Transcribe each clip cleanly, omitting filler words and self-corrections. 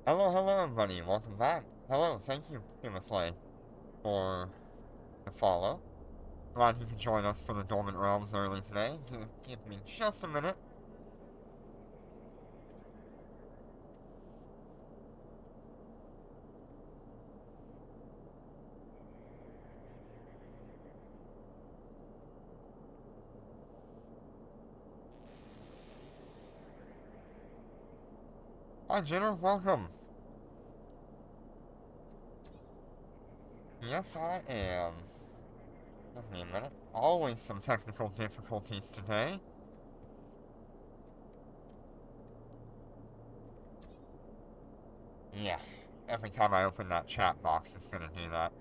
Hello everybody, welcome back. Hello, thank you, Slay, for the follow. Glad you could join us for the Dormant Realms early today. Give me just a minute. Hi Jenner, welcome. Yes, I am. Give me a minute. Always some technical difficulties today. Yeah, every time I open that chat box, it's gonna do that.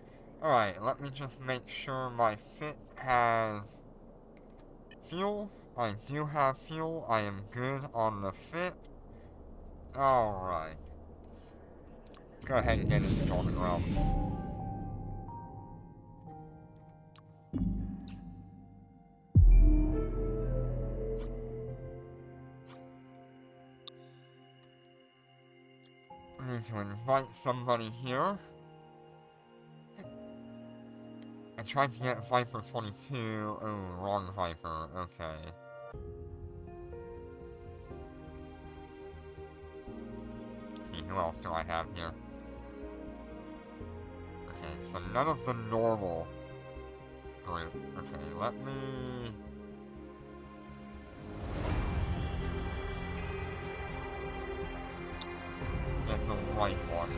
Alright, let me just make sure my fit has fuel. I do have fuel. I am good on the fit. Alright. Let's go ahead and get into Dormant Realms. I need to invite somebody here. I tried to get Viper 22. Oh, wrong Viper. Okay. Let's see, who else do I have here? Okay, so none of the normal group. Okay, let me... get the right one.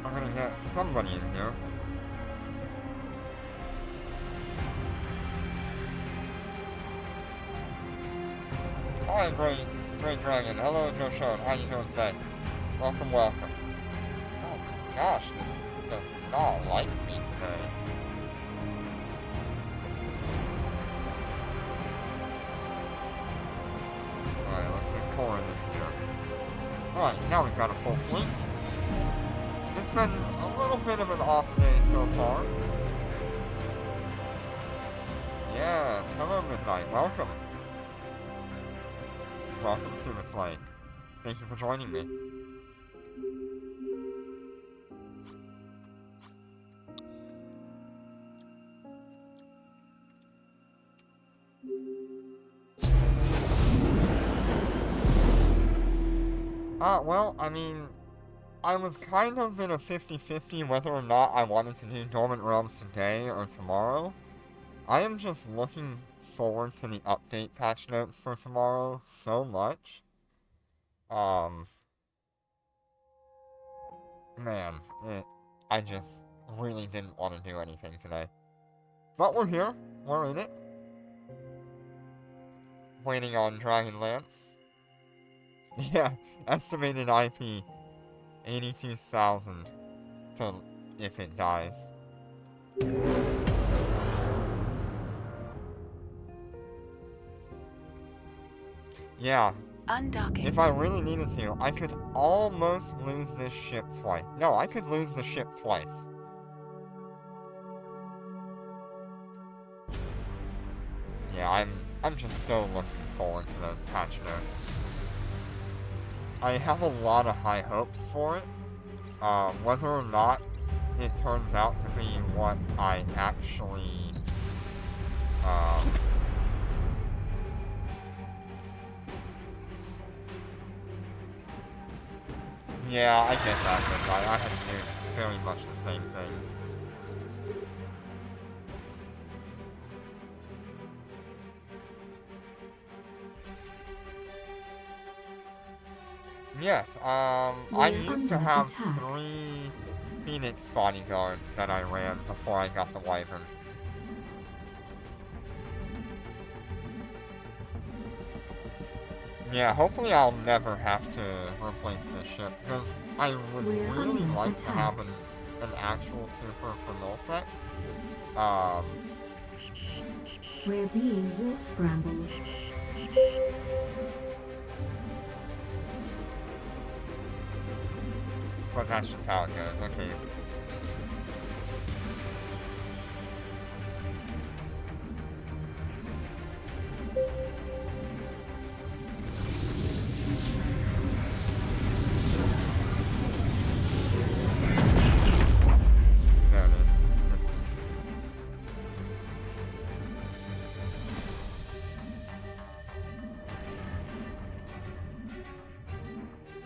I'm gonna get somebody in here. Hi, Great Dragon. Hello, Joe Shone. How you doing today? Welcome. Oh my gosh, this does not like me today. Alright, let's get Corin in here. Alright, now we've got a full fleet. It's been a little bit of an off day so far. Yes, hello Midnight, welcome. Welcome, Sumaslay. Thank you for joining me. Well, I mean, I was kind of in a 50-50 whether or not I wanted to do Dormant Realms today or tomorrow. I am just looking forward to the update patch notes for tomorrow so much. Man, I just really didn't want to do anything today. But we're here, we're in it. Waiting on Dragonlance. Yeah, estimated IP 82,000 to if it dies. Yeah. Undocking. If I really needed to, I could almost lose this ship twice. No, I could lose the ship twice. Yeah, I'm just so looking forward to those patch notes. I have a lot of high hopes for it. Whether or not it turns out to be what I actually, yeah, I get that, but I had to do very much the same thing. Yes, I used to have 3 Phoenix bodyguards that I ran before I got the Wyvern. Yeah, hopefully I'll never have to replace this ship, because I would really like to have an actual super for Nullsec. We're being warp scrambled. But that's just how it goes. Okay. There it is.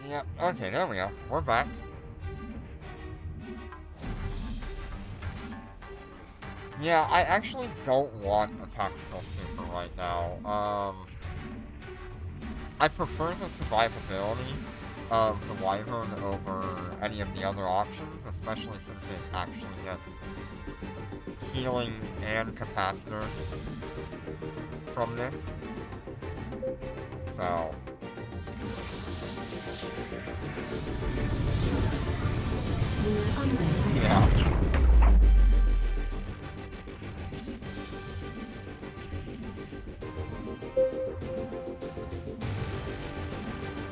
Yep, okay, there we go. We're back. Yeah, I actually don't want a tactical super right now. I prefer the survivability of the Wyvern over any of the other options, especially since it actually gets healing and capacitor from this. So... yeah.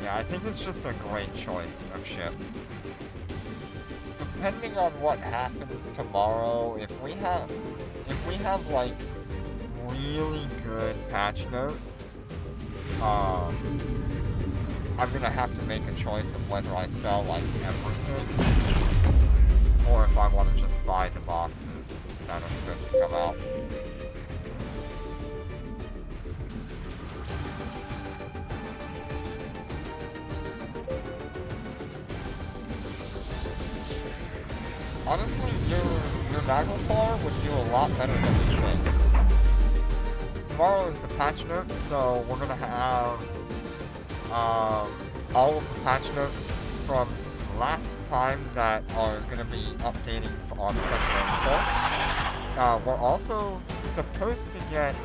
Yeah, I think it's just a great choice of ship. Depending on what happens tomorrow, if we have like really good patch notes, I'm gonna have to make a choice of whether I sell like everything or if I want to just buy the boxes that are supposed to come out. Honestly, your Naglfar would do a lot better than you think. Tomorrow is the patch notes, so we're gonna have all of the patch notes from last time that are gonna be updating on February 4th. We're also supposed to get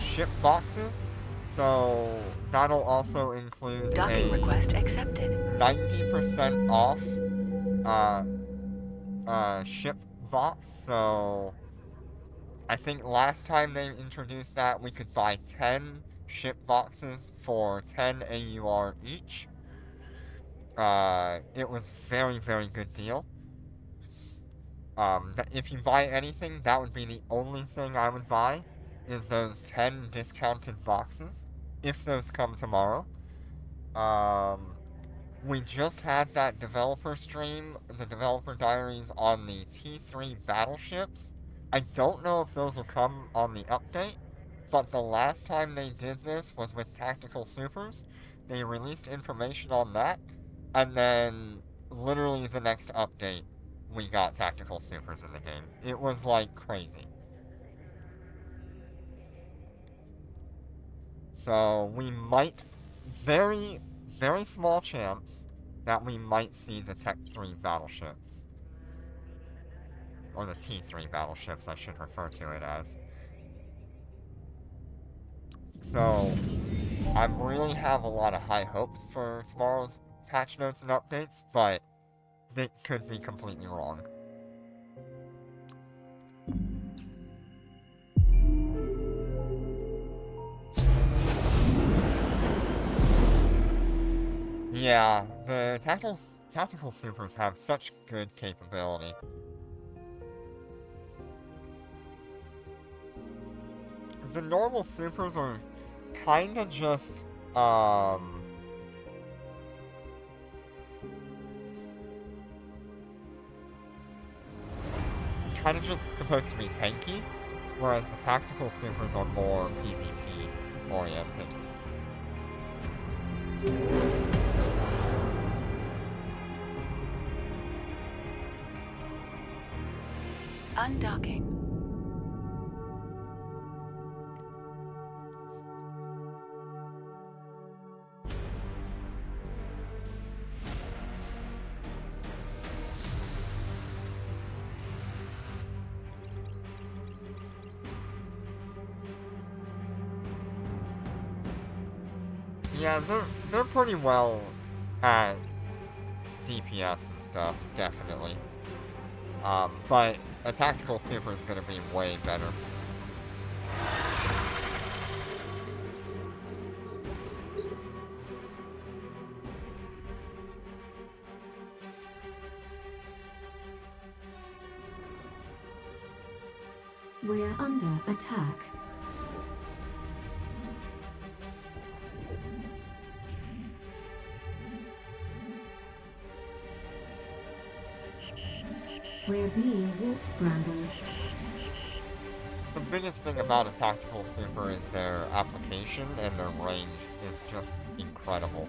ship boxes, so that'll also include docking request accepted. 90% off ship box, so I think last time they introduced that we could buy 10 ship boxes for 10 AUR each. It was very, very good deal. If you buy anything, that would be the only thing I would buy, is those 10 discounted boxes, if those come tomorrow. We just had that developer stream, the developer diaries on the T3 battleships. I don't know if those will come on the update, but the last time they did this was with Tactical Supers. They released information on that, and then literally the next update, we got Tactical Supers in the game. It was like crazy. So we might, very, very small chance that we might see the Tech 3 battleships. Or the T3 battleships, I should refer to it as. So, I really have a lot of high hopes for tomorrow's patch notes and updates, but they could be completely wrong. Yeah, the tactical supers have such good capability. The normal supers are kinda just, kinda just supposed to be tanky, whereas the tactical supers are more PvP oriented. Undocking. Yeah, they're pretty well at DPS and stuff, definitely. But a tactical super is gonna be way better. We're under attack. We're being warp scrambled. The biggest thing about a tactical super is their application, and their range is just incredible.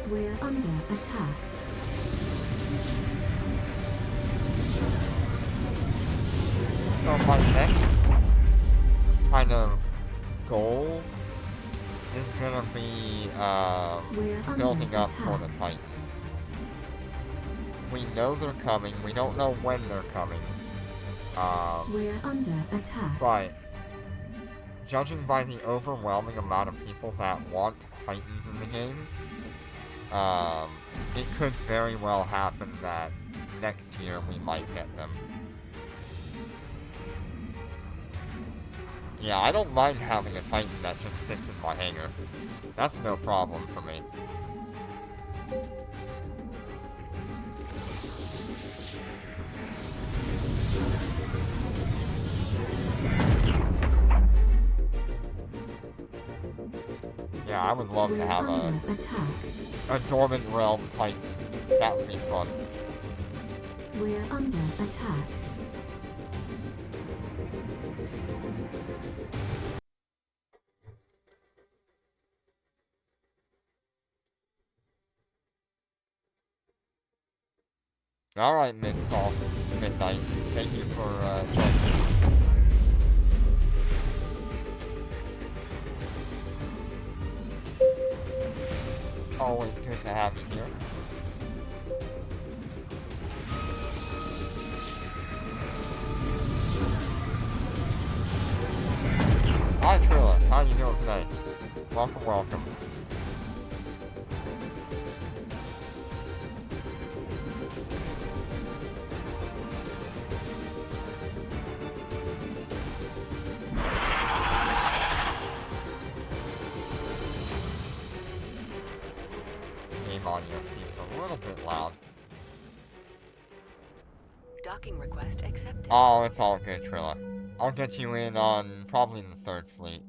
We're under attack. So my next kind of goal is gonna be building up toward a Titan. We know they're coming. We don't know when they're coming. We're under attack. But judging by the overwhelming amount of people that want Titans in the game, it could very well happen that next year we might get them. Yeah, I don't mind having a Titan that just sits in my hangar. That's no problem for me. Yeah, I would love to have a Dormant Realm Titan. That would be fun. We're under attack. Alright, Midnight. Thank you for joining. Always good to have you here. Hi Trilla, how you doing today? Welcome, welcome. Game audio seems a little bit loud. Docking request accepted. Oh, it's all good, Trilla. I'll get you in on probably the 3rd Fleet.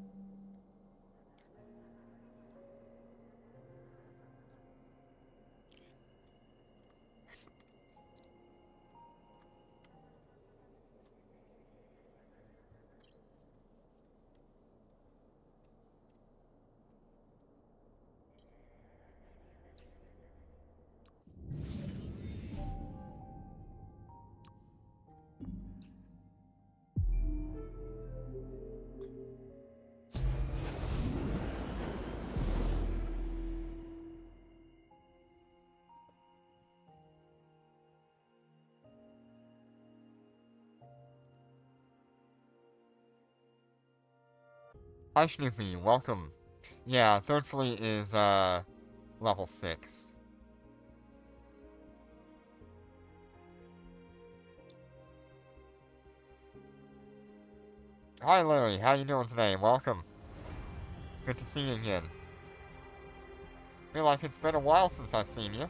Hi Snoopy, welcome. Yeah, 3rd Fleet is, level 6. Hi Larry, how you doing today? Welcome. Good to see you again. Feel like it's been a while since I've seen you.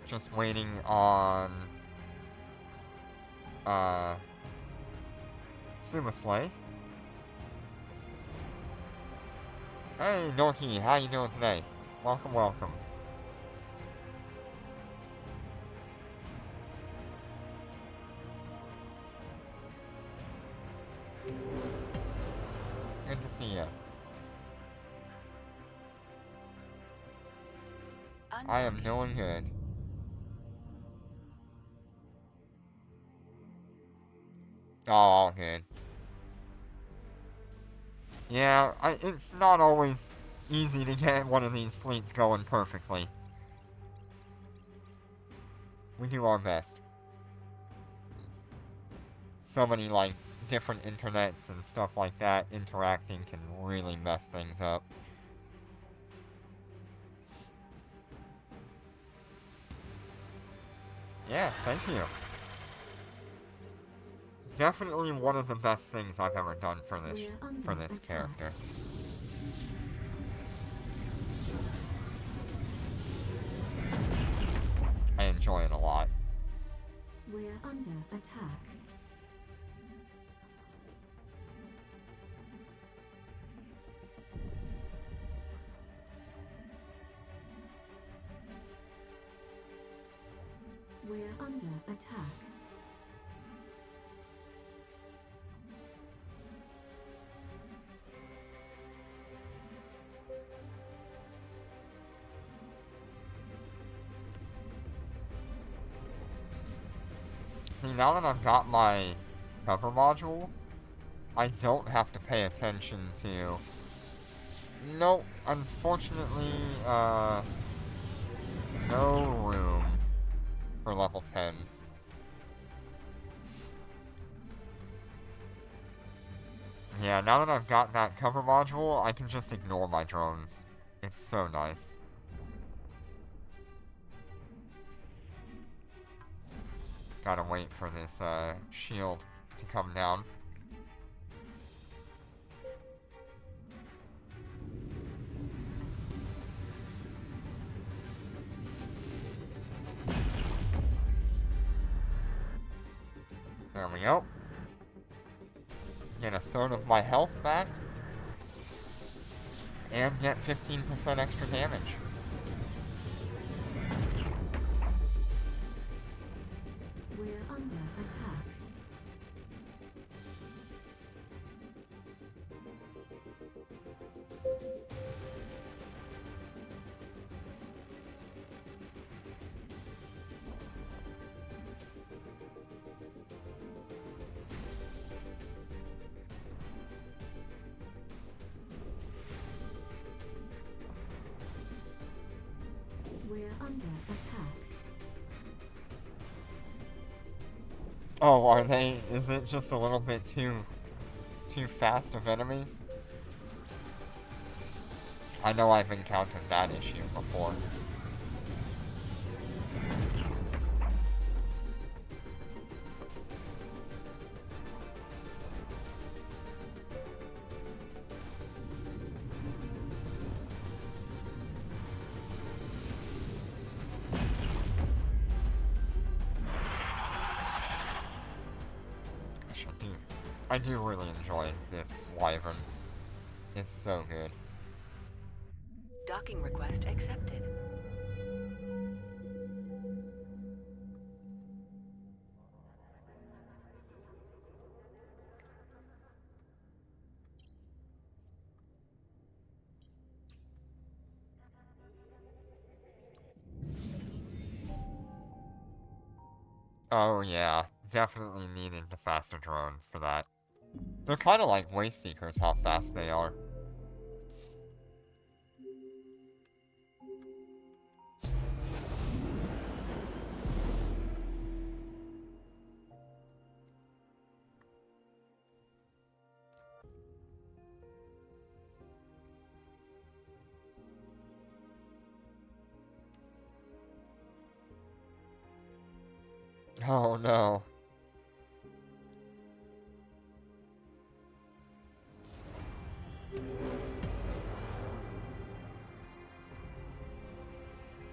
Just waiting on Sumaslay. Hey Norky, how you doing today? Welcome, welcome. Good to see you. I am doing good. Oh, all good. Yeah, it's not always easy to get one of these fleets going perfectly. We do our best. So many, like, different internets and stuff like that interacting can really mess things up. Yes, thank you. Definitely one of the best things I've ever done for this character. I enjoy it a lot. We're under attack. We're under attack. See, now that I've got my cover module, I don't have to pay attention to... Nope, unfortunately, no room for level 10s. Yeah, now that I've got that cover module, I can just ignore my drones. It's so nice. Gotta wait for this, shield to come down. There we go. Get a third of my health back. And get 15% extra damage. We're under attack. We're under attack. Oh, are they? Is it just a little bit too fast of enemies? I know I've encountered that issue before. I do really enjoy this Wyvern. It's so good. Docking request accepted. Oh yeah, definitely needed the faster drones for that. They're kind of like Waste Seekers, how fast they are. Oh no.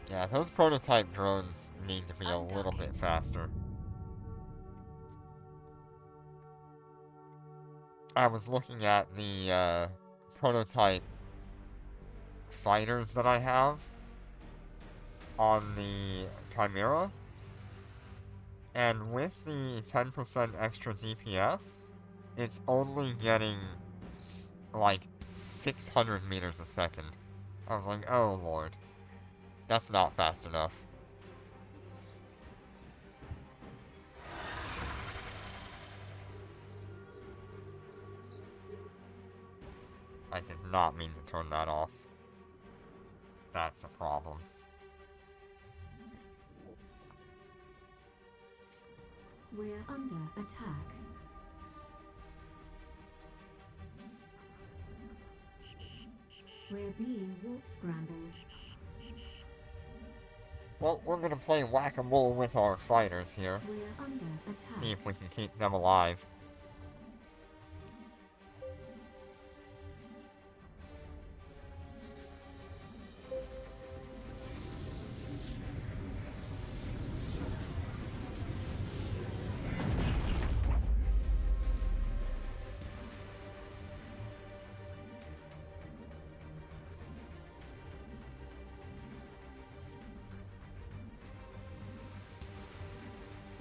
Yeah, those prototype drones need to be a little bit faster. I was looking at the prototype fighters that I have on the Chimera, and with the 10% extra DPS, it's only getting like 600 meters a second. I was like, oh lord, that's not fast enough. I did not mean to turn that off. That's a problem. We're under attack. We're being warp scrambled. Well, we're gonna play whack-a-mole with our fighters here. We're under attack. See if we can keep them alive.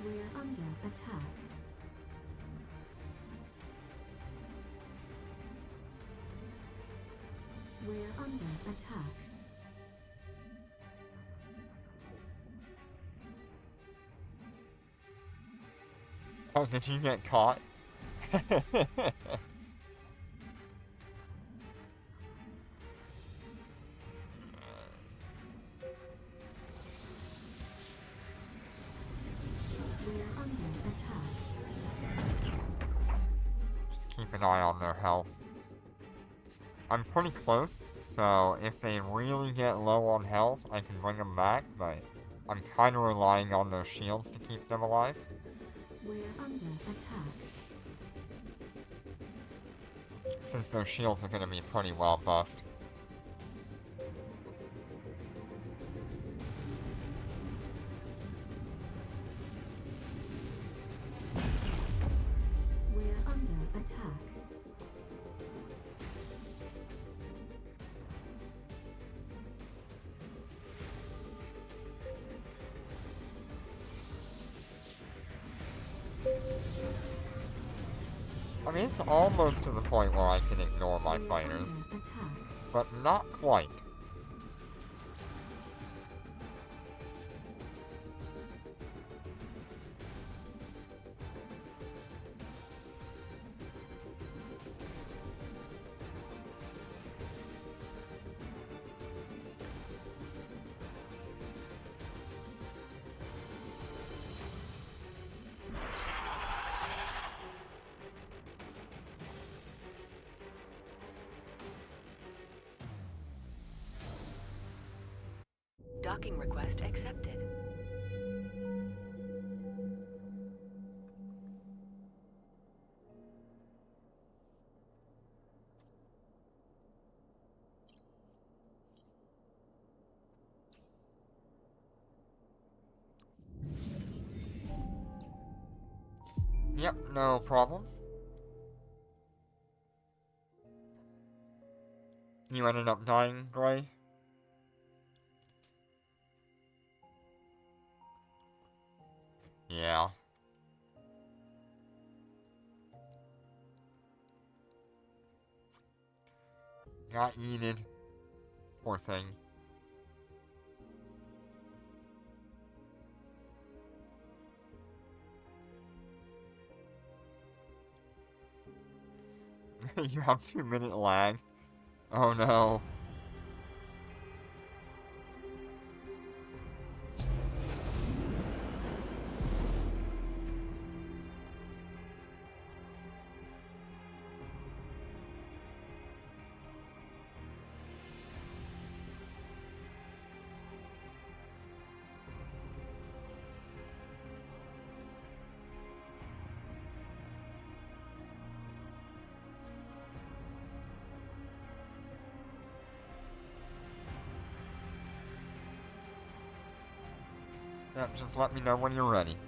We're under attack. We're under attack. Oh, did you get caught? We're under attack. Just keep an eye on their health. I'm pretty close, so if they really get low on health, I can bring them back, but I'm kind of relying on those shields to keep them alive. We're under attack. Since those shields are going to be pretty well buffed. We're under attack. I mean, it's almost to the point where I can ignore my We're fighters, under attack. but not quite. Docking request accepted. Yep, no problem. You ended up dying, Gray? Yeah. Got yeeted. Poor thing. You have 2-minute lag. Oh no. Yep, just let me know when you're ready.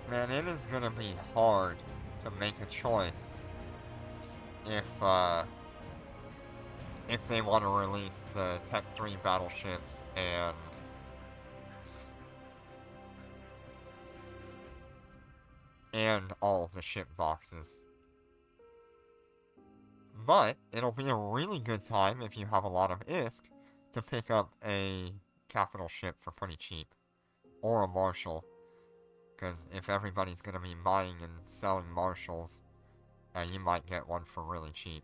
Man, it is gonna be hard to make a choice if they want to release the Tech 3 battleships and all of the ship boxes. But it'll be a really good time if you have a lot of ISK to pick up a capital ship for pretty cheap. Or a marshal. Because if everybody's going to be buying and selling marshals, you might get one for really cheap.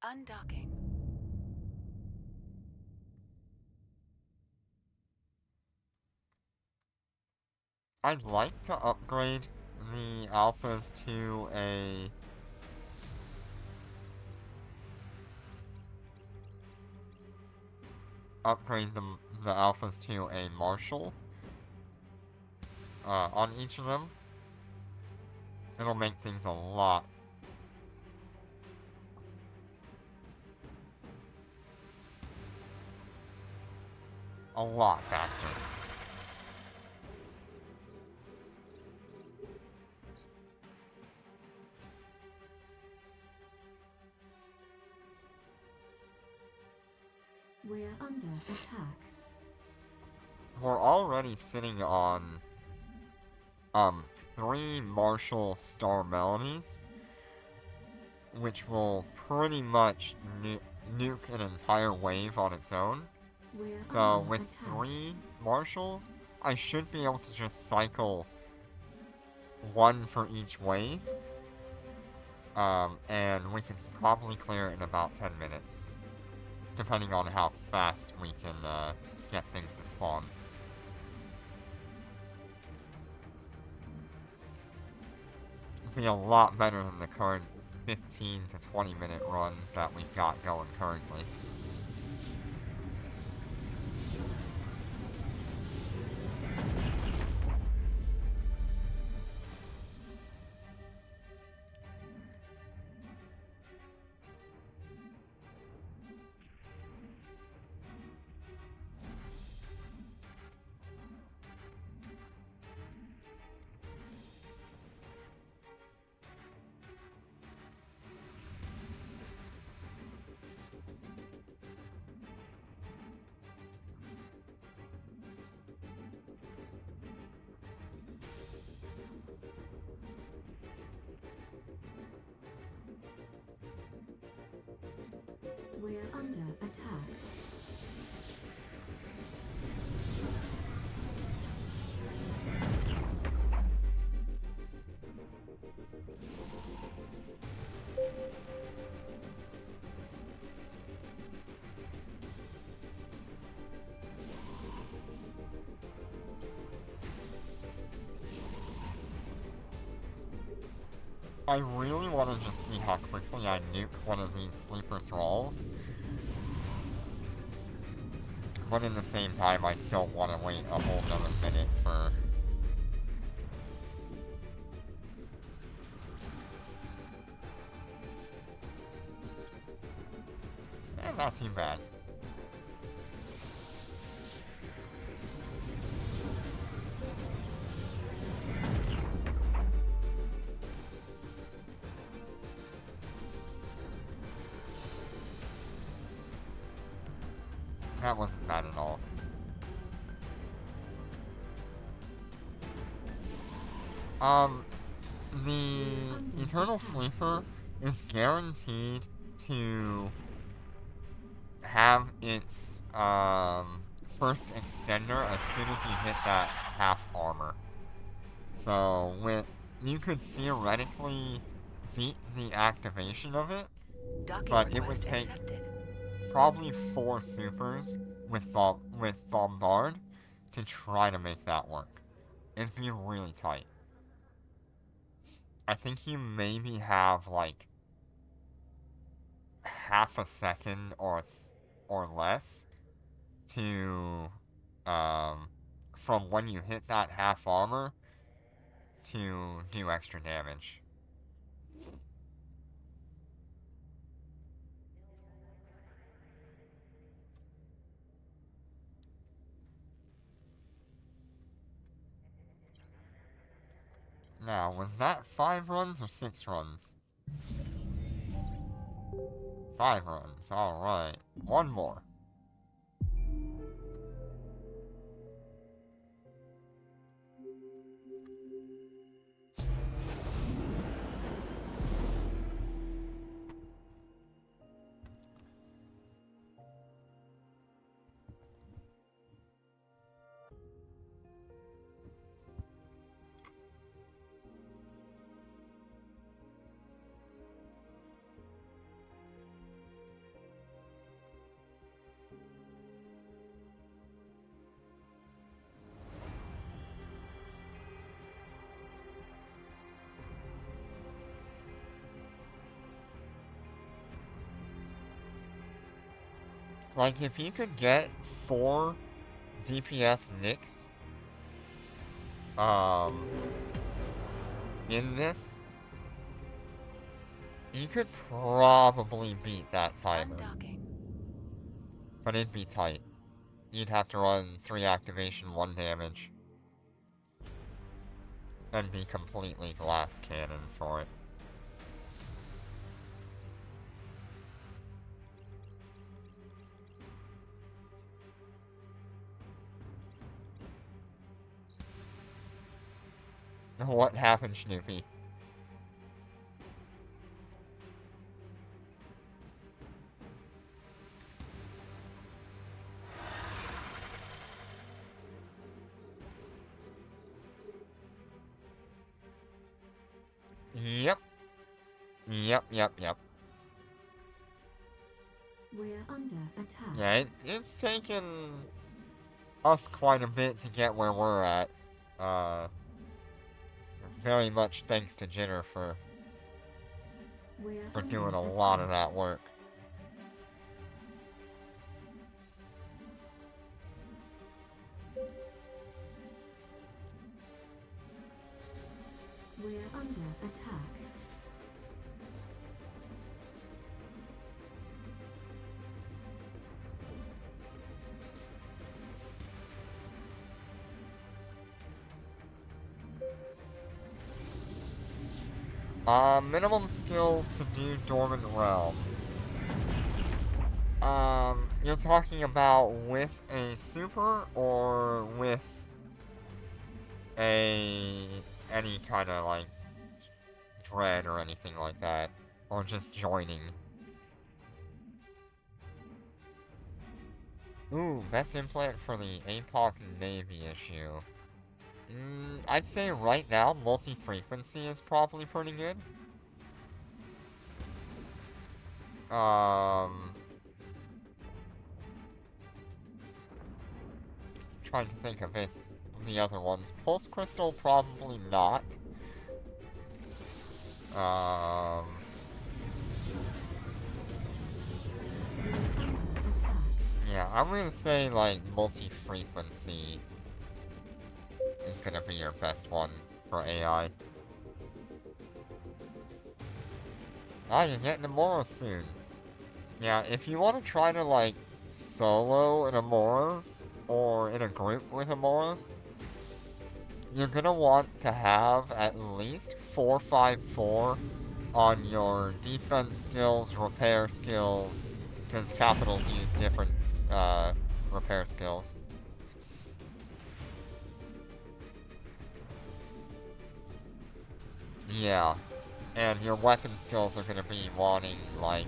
Undocking. I'd like to upgrade the alphas to a... upgrade the alphas to a marshal on each of them. It'll make things a lot faster. We're under attack. We're already sitting on 3 Marshall Star Melodies, which will pretty much nuke an entire wave on its own. We're So under with attack. 3 Marshals, I should be able to just cycle 1 for each wave. And we can probably clear it in about 10 minutes. Depending on how fast we can get things to spawn. It'll be a lot better than the current 15 to 20 minute runs that we've got going currently. We're under attack. I really want to just see how quickly I nuke one of these sleeper thralls. But in the same time, I don't want to wait a whole nother minute for... not too bad. That wasn't bad at all. The Eternal Sleeper is guaranteed to have its, first extender as soon as you hit that half armor. So, you could theoretically beat the activation of it, Docking but it would request take accepted. probably 4 supers with Bombard to try to make that work. It'd be really tight. I think you maybe have like half a second or less to from when you hit that half armor to do extra damage. Now, was that 5 runs or 6 runs? 5 runs, alright. One more. Like, if you could get 4 DPS nicks, in this, you could probably beat that timer. Undocking. But it'd be tight. You'd have to run 3 activation, 1 damage. And be completely glass cannon for it. What happened, Snoopy? Yep. Yep. We're under attack. Yeah, it's taken us quite a bit to get where we're at. Very much thanks to Jenner for We're doing under a lot of attack. that work. We're under attack. Minimum skills to do Dormant Realm. You're talking about with a super or with any kind of like dread or anything like that, or just joining. Ooh, best implant for the APOC Navy issue. I'd say right now multi-frequency is probably pretty good. Trying to think of it. The other ones. Pulse Crystal, probably not. We're under attack. Yeah, I'm gonna say, like, multi-frequency is gonna be your best one for AI. Ah, you're getting a Moros soon. Yeah, if you want to try to, like, solo an Amoros, or in a group with Amoros, you're gonna want to have at least 454 on your defense skills, repair skills, because capitals use different repair skills. Yeah, and your weapon skills are gonna be wanting, like,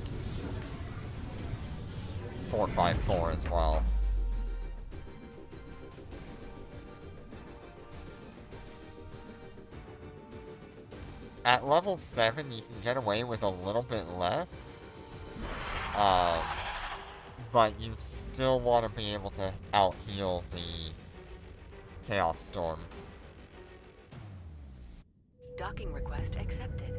454 as well. At level 7, you can get away with a little bit less. But you still want to be able to out-heal the Chaos Storm. Docking request accepted.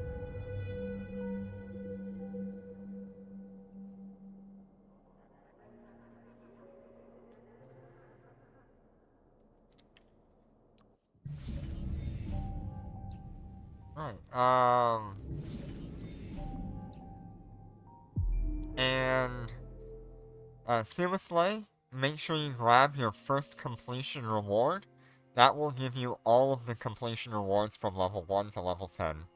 Right, and, Sumaslay, make sure you grab your first completion reward. That will give you all of the completion rewards from level 1 to level 10.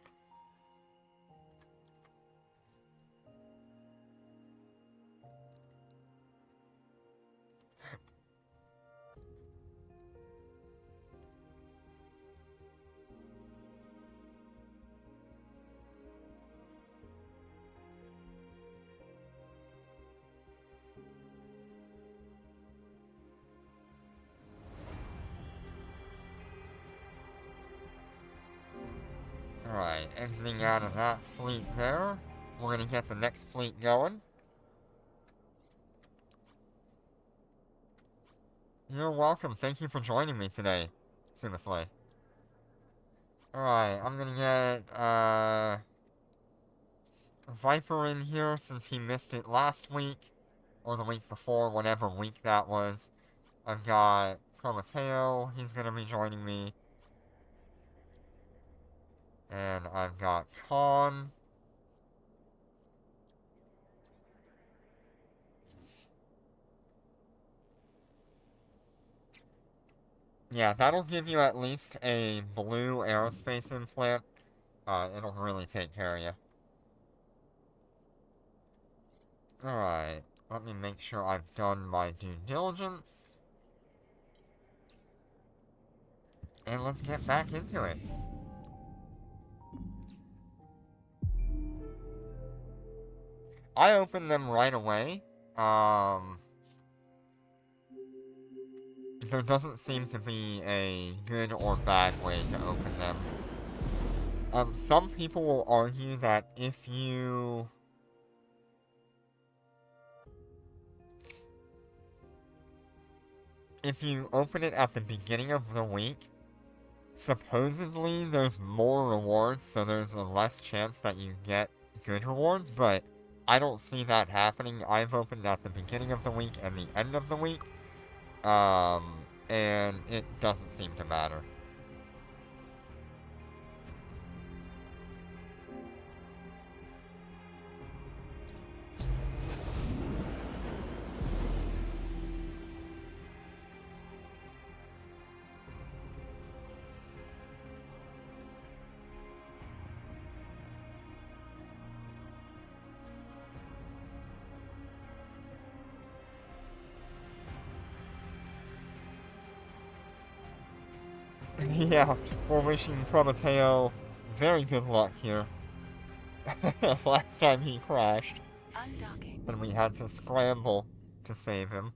Alright, exiting out of that fleet there. We're gonna get the next fleet going. You're welcome. Thank you for joining me today, Sumaslay. Alright, I'm gonna get, Viper in here since he missed it last week. or the week before, whatever week that was. I've got Prometeo, he's gonna be joining me. And I've got Khan. Yeah, that'll give you at least a blue aerospace implant. It'll really take care of you. Alright, let me make sure I've done my due diligence. And let's get back into it. I opened them right away. There doesn't seem to be a good or bad way to open them. Some people will argue that if you open it at the beginning of the week, supposedly there's more rewards, so there's a less chance that you get good rewards, but I don't see that happening. I've opened at the beginning of the week and the end of the week, and it doesn't seem to matter. Yeah, we're wishing Prometeo very good luck here. Last time he crashed, Undocking. and we had to scramble to save him.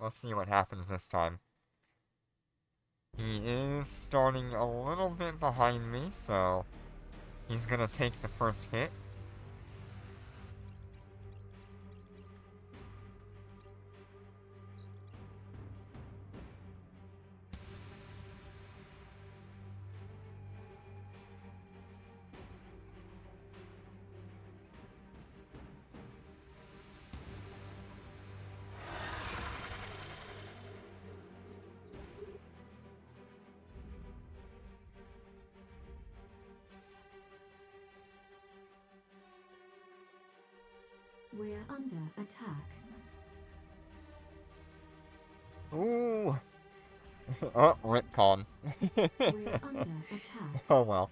Let's see what happens this time. He is starting a little bit behind me, so he's gonna take the first hit. We're under attack. Ooh! Oh, Ripcon. We're under attack. Oh well.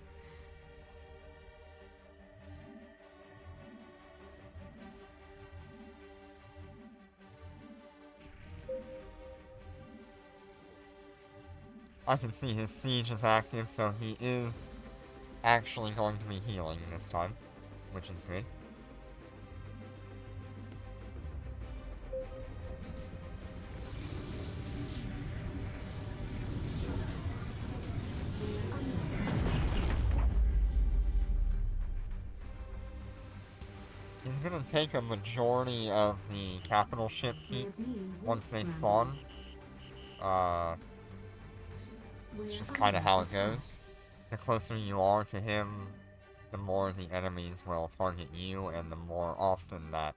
I can see his siege is active, so he is actually going to be healing this time, which is good. We're under attack. He's gonna take a majority of the capital ship heat We're being once they wolf-scrambled. spawn. We're It's just kind of under how it attack. goes. The closer you are to him, the more the enemies will target you, and the more often that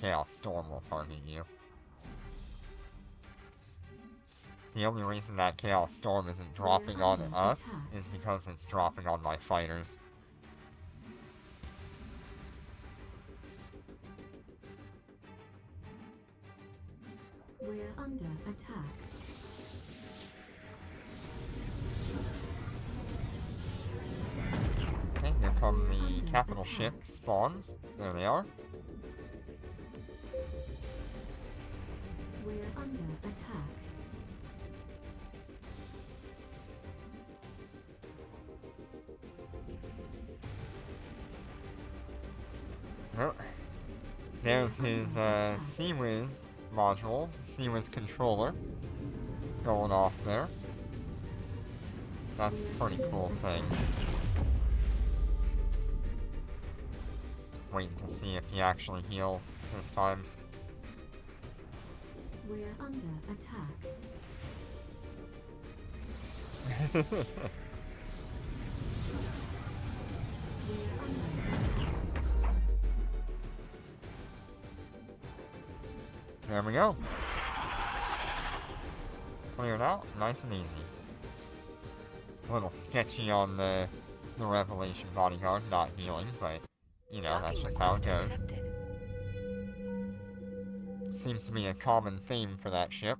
Chaos Storm will target you. The only reason that Chaos Storm isn't dropping on under us attack. is because it's dropping on my fighters. We're under attack. Okay, here come the capital ship spawns. There they are. We're under attack. Oh, there's his CWIZ module, CWIZ controller, going off there. That's a pretty cool thing. Waiting to see if he actually heals this time. We're under attack. We're under attack. There we go. Cleared out, nice and easy. A little sketchy on the Revelation bodyguard not healing, but you know, that's just how it goes. Accepted. Seems to be a common theme for that ship.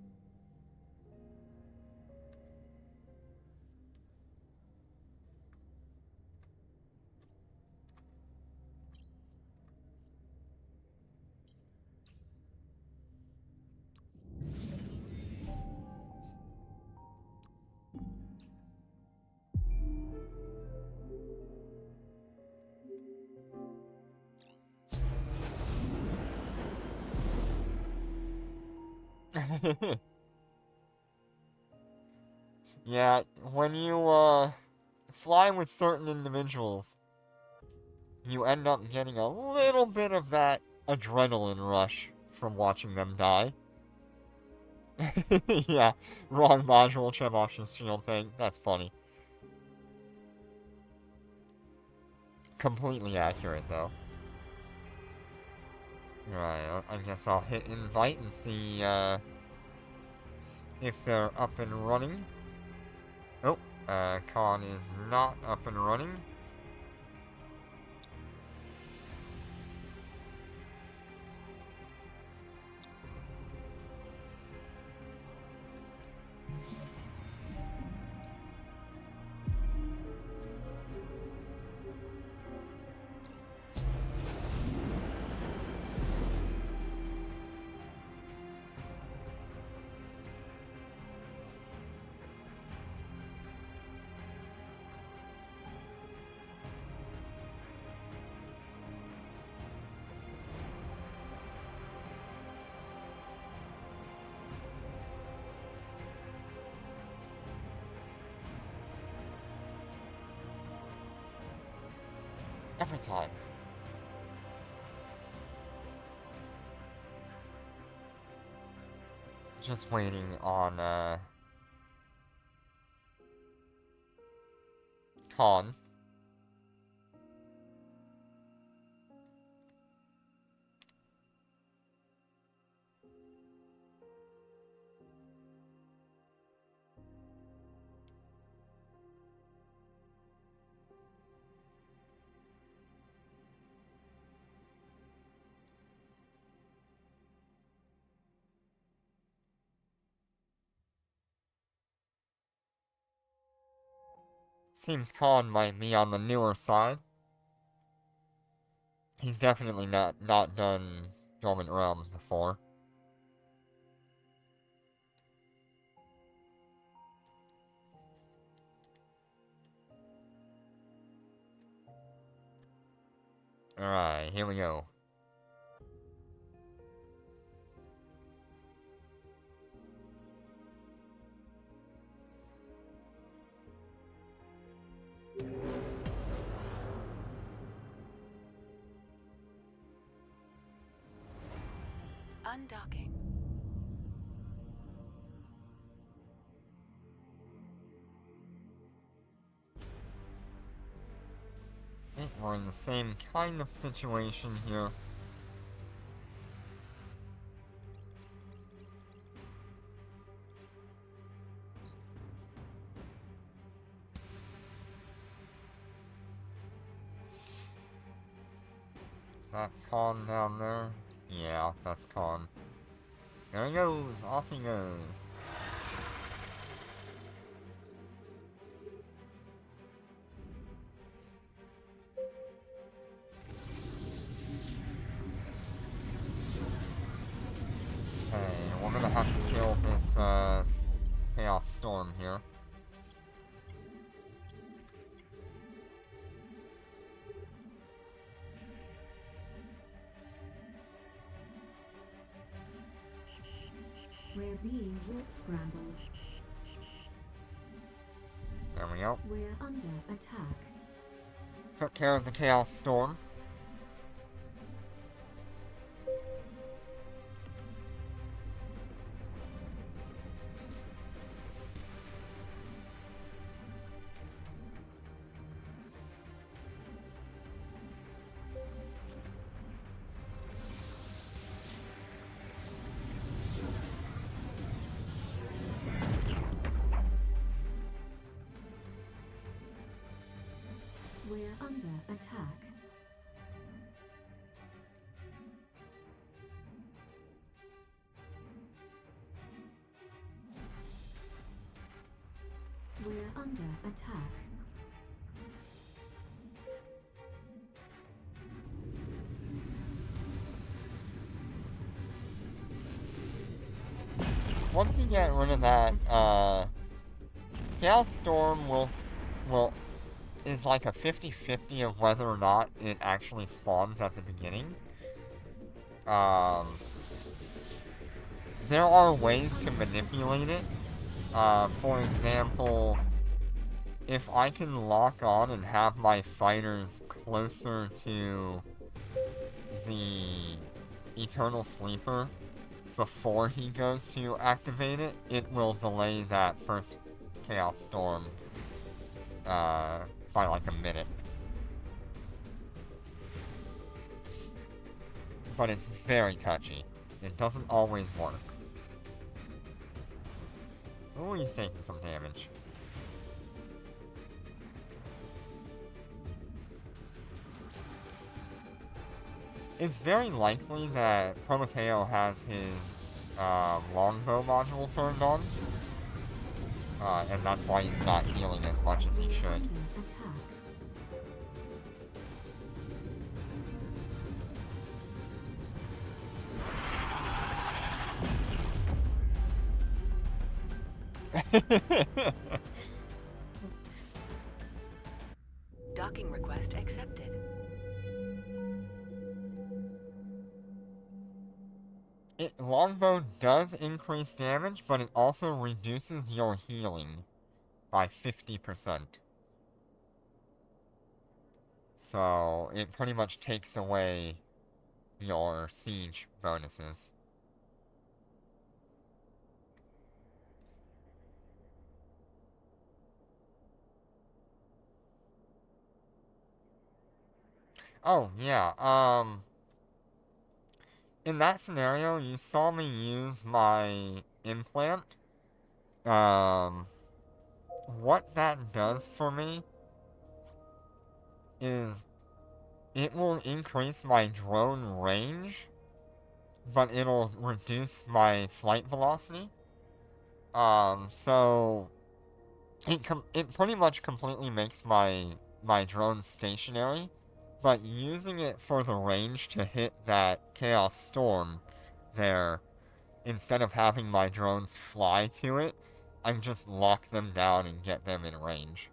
Yeah, when you fly with certain individuals, you end up getting a little bit of that adrenaline rush from watching them die. Yeah, wrong module, Chebosh's shield tank. That's funny. Completely accurate, though. Right, I guess I'll hit invite and see if they're up and running. Oh, Khan is not up and running. Every time. Just waiting on, Khan. Seems Khan might be on the newer side. He's definitely not done Dormant Realms before. Alright, here we go. Undocking. I think we're in the same kind of situation here. Is that Khan down there? Yeah, that's Khan. There he goes, off he goes. Okay, we're gonna have to kill this, Chaos Storm here. We're being warp scrambled. There we go. We're under attack. Took care of the Chaos Storm. under attack. We're under attack. Once you get rid of that, Chaos Storm is like a 50-50 of whether or not it actually spawns at the beginning. There are ways to manipulate it. For example, if I can lock on and have my fighters closer to the Eternal Sleeper before he goes to activate it, it will delay that first Chaos Storm by like a minute. But it's very touchy. It doesn't always work. Oh, he's taking some damage. It's very likely that Prometeo has his longbow module turned on. And that's why he's not healing as much as he should. Under attack. Docking request accepted. Longbow does increase damage, but it also reduces your healing by 50%. So it pretty much takes away your siege bonuses. Oh, yeah, in that scenario, you saw me use my implant. What that does for me is it will increase my drone range, but it'll reduce my flight velocity. So it pretty much completely makes my drone stationary, but using it for the range to hit that Chaos Storm there, instead of having my drones fly to it, I can just lock them down and get them in range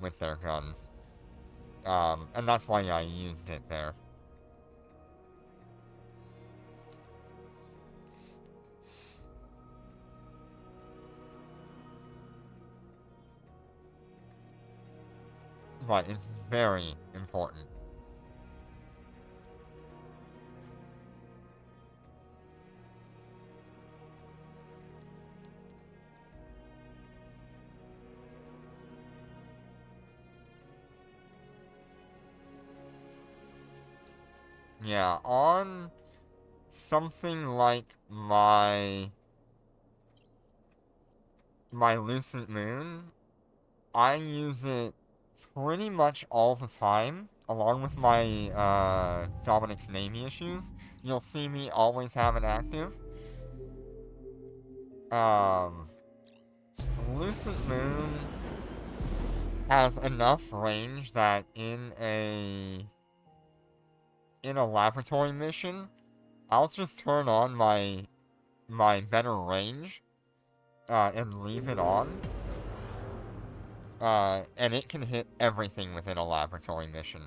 with their guns. And that's why I used it there. But it's very important. Yeah, on something like my Lucent Moon, I use it pretty much all the time, along with my Dominic's Navy issues. You'll see me always have it active. Lucent Moon has enough range that in a laboratory mission, I'll just turn on my better range and leave it on. And it can hit everything within a laboratory mission.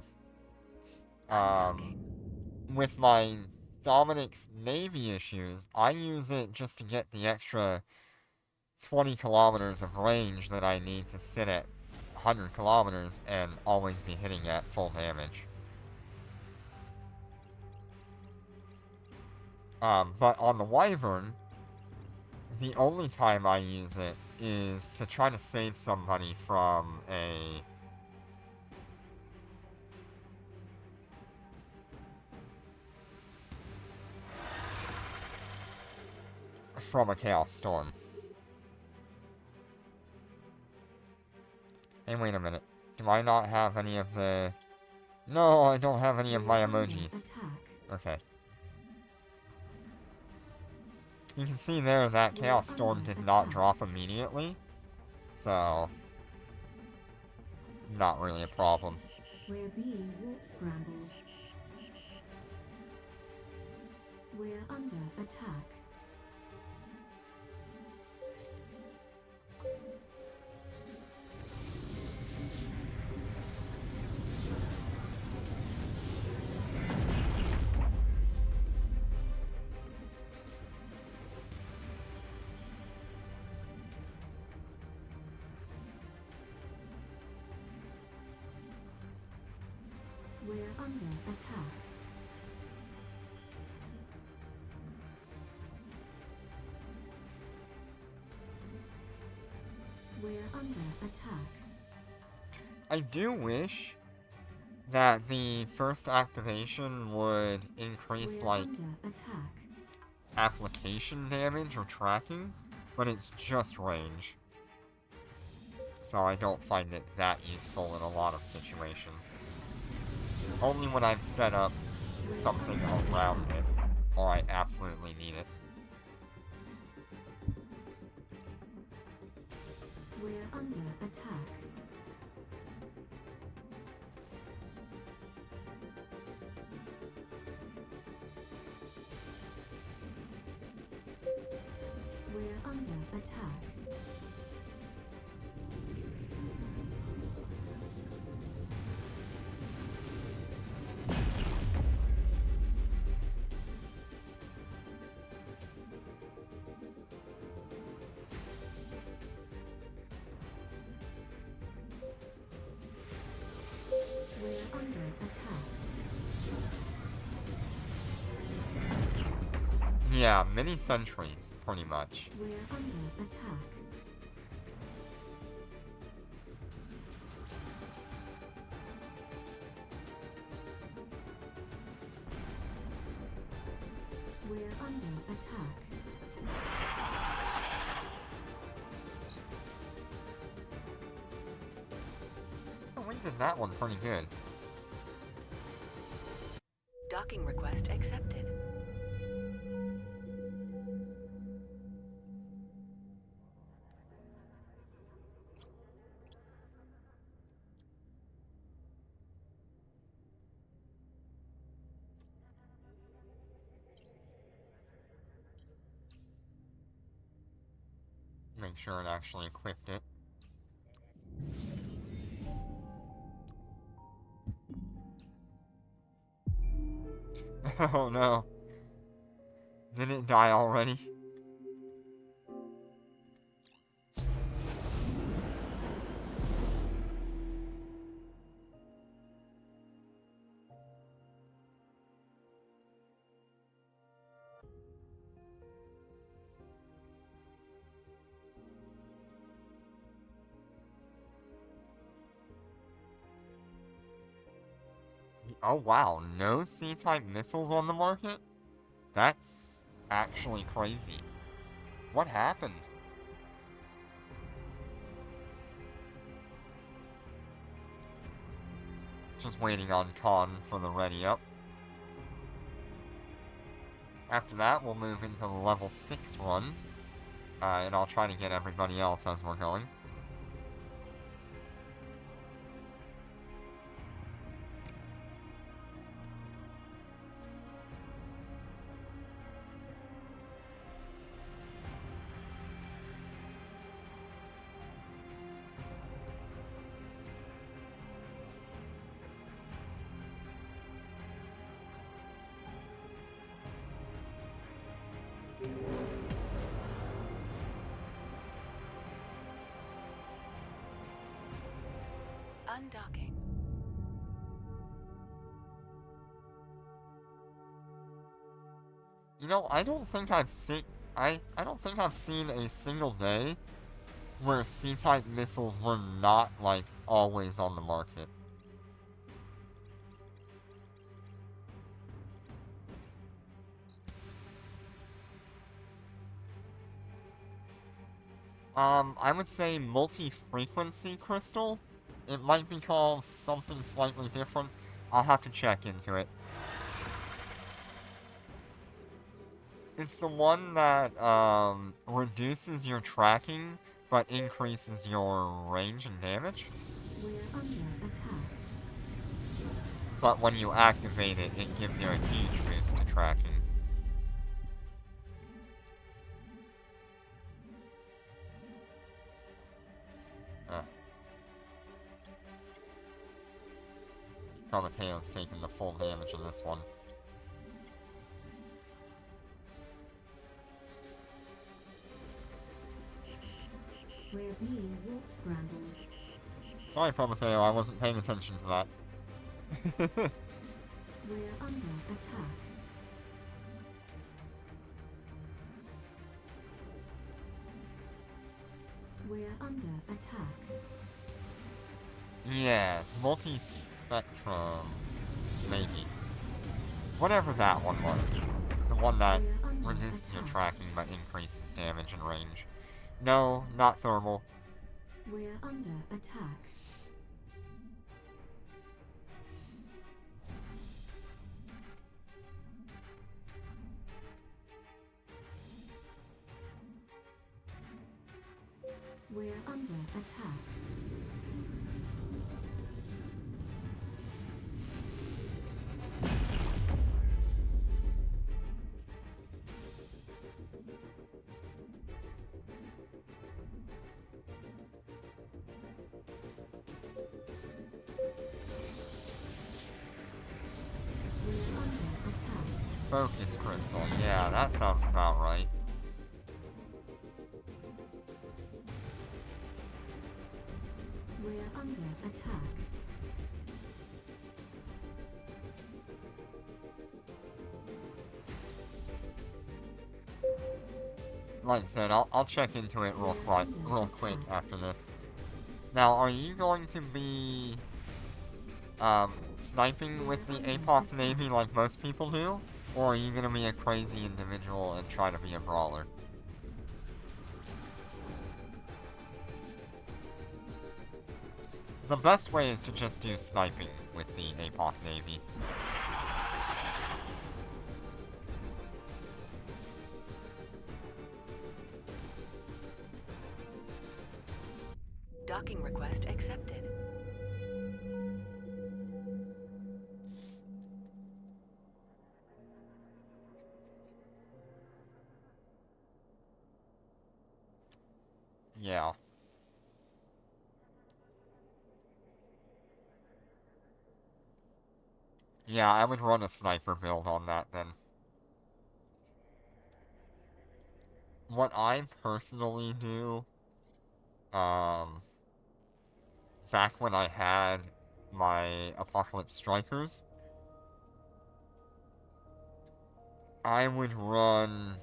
With my Dominic's Navy issues, I use it just to get the extra 20 kilometers of range that I need to sit at 100 kilometers and always be hitting at full damage. But on the Wyvern, the only time I use it is to try to save somebody from a Chaos Storm. Hey, wait a minute. Do I not have any of the No, I don't have any of We my are under emojis. attack. Okay. You can see there that We Chaos are Storm under did not attack. drop immediately. So, not really a problem. We're being warp scrambled. We're under attack. We're under attack. We're under attack. I do wish that the first activation would increase, We're like, under attack. application damage or tracking, but it's just range. So I don't find it that useful in a lot of situations. Only when I've set up something around it, or I absolutely need it. We're under attack. We're under attack. We're under attack. Yeah, mini sentries, pretty much. We're under attack. We're under attack. Oh, we did that one pretty good. Docking request accepted. Make sure it actually equipped it. Oh no. Did it die already? Oh wow, no C-type missiles on the market? That's actually crazy. What happened? Just waiting on Khan for the ready up. After that, we'll move into the level 6 runs. And I'll try to get everybody else as we're going. Undocking. You know, I don't think I've seen a single day where C-type missiles were not, like, always on the market. I would say multi-frequency crystal. It might be called something slightly different. I'll have to check into it. It's the one that, reduces your tracking, but increases your range and damage. We're under attack. But when you activate it, it gives you a huge boost to tracking. Prometail's taking the full damage of this one. We're being warp scrambled. Sorry, Prometail, I wasn't paying attention to that. We're under attack. We're under attack. Yes, multi-spectrum. Maybe. Whatever that one was. The one that We're under reduces your attack. tracking but increases damage and range. No, not thermal. We're under attack. We're under attack. We're under attack. Focus crystal. Yeah, that sounds about right. We're under attack. Like I said, I'll check into it real quick after this. Now, are you going to be sniping with the APOC Navy like most people do? Or are you going to be a crazy individual and try to be a brawler? The best way is to just do sniping with the APOC Navy. Docking request accepted. Yeah. Yeah, I would run a sniper build on that then. What I personally do, back when I had my Apocalypse Strikers, I would run...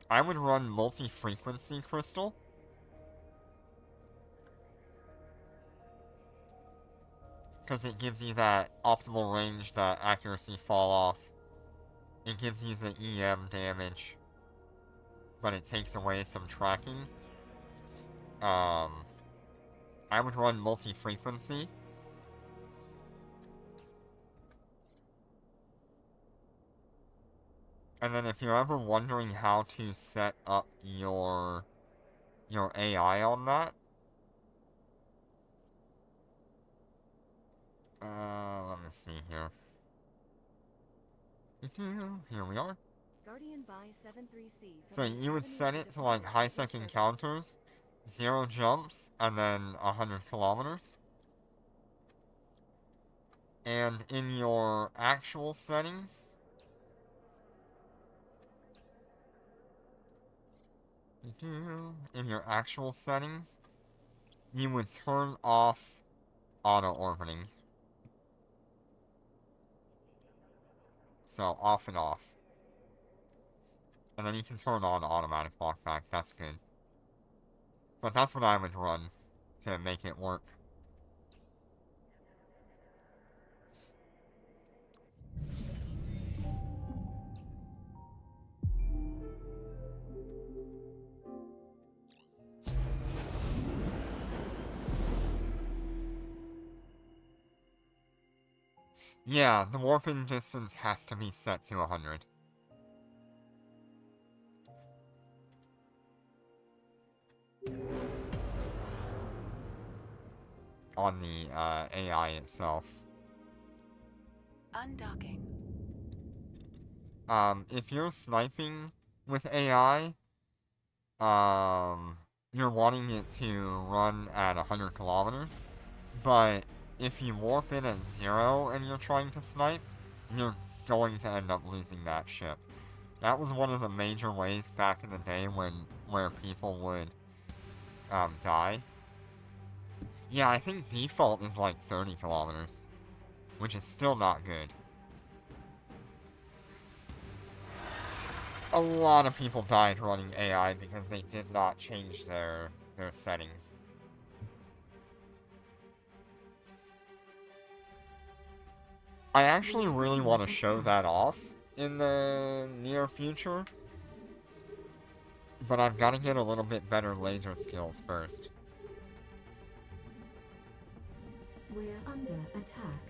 I would run multi-frequency crystal. Because it gives you that optimal range, that accuracy fall off. It gives you the EM damage, but it takes away some tracking. I would run multi-frequency. And then if you're ever wondering how to set up your AI on that, let me see here. Here we are. Guardian by 73C. So you would set it to like high-sec encounters, 0 jumps, and then 100 kilometers. And in your actual settings, you would turn off auto-orbiting. So off and off. And then you can turn on automatic lockback, that's good. But that's what I would run to make it work. Yeah, the warping distance has to be set to 100. On the AI itself. Undocking. If you're sniping with AI, you're wanting it to run at 100 kilometers, but if you warp in at 0 and you're trying to snipe, you're going to end up losing that ship. That was one of the major ways back in the day where people would, die. Yeah, I think default is like 30 kilometers, which is still not good. A lot of people died running AI because they did not change their settings. I actually really want to show that off in the near future, but I've got to get a little bit better laser skills first. We're under attack.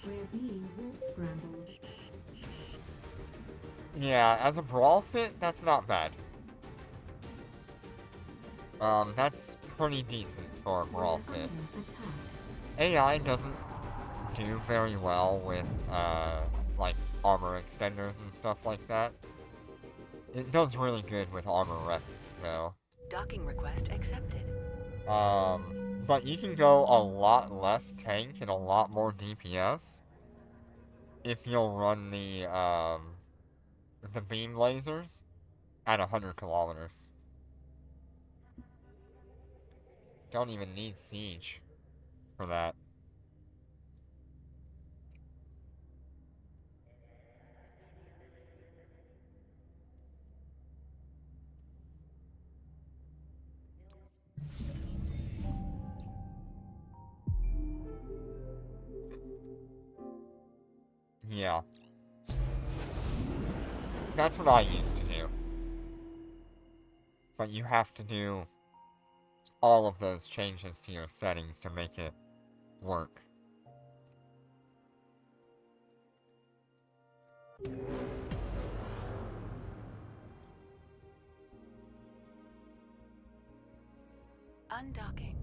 We're being warp scrambled. Yeah, as a brawl fit, that's not bad. That's pretty decent for a brawl We're fit. under attack. AI doesn't do very well with, like, armor extenders and stuff like that. It does really good with armor ref, though. Docking request accepted. But you can go a lot less tank and a lot more DPS if you'll run the beam lasers at 100 kilometers. Don't even need siege for that. Yeah. That's what I used to do. But you have to do all of those changes to your settings to make it work. Undocking.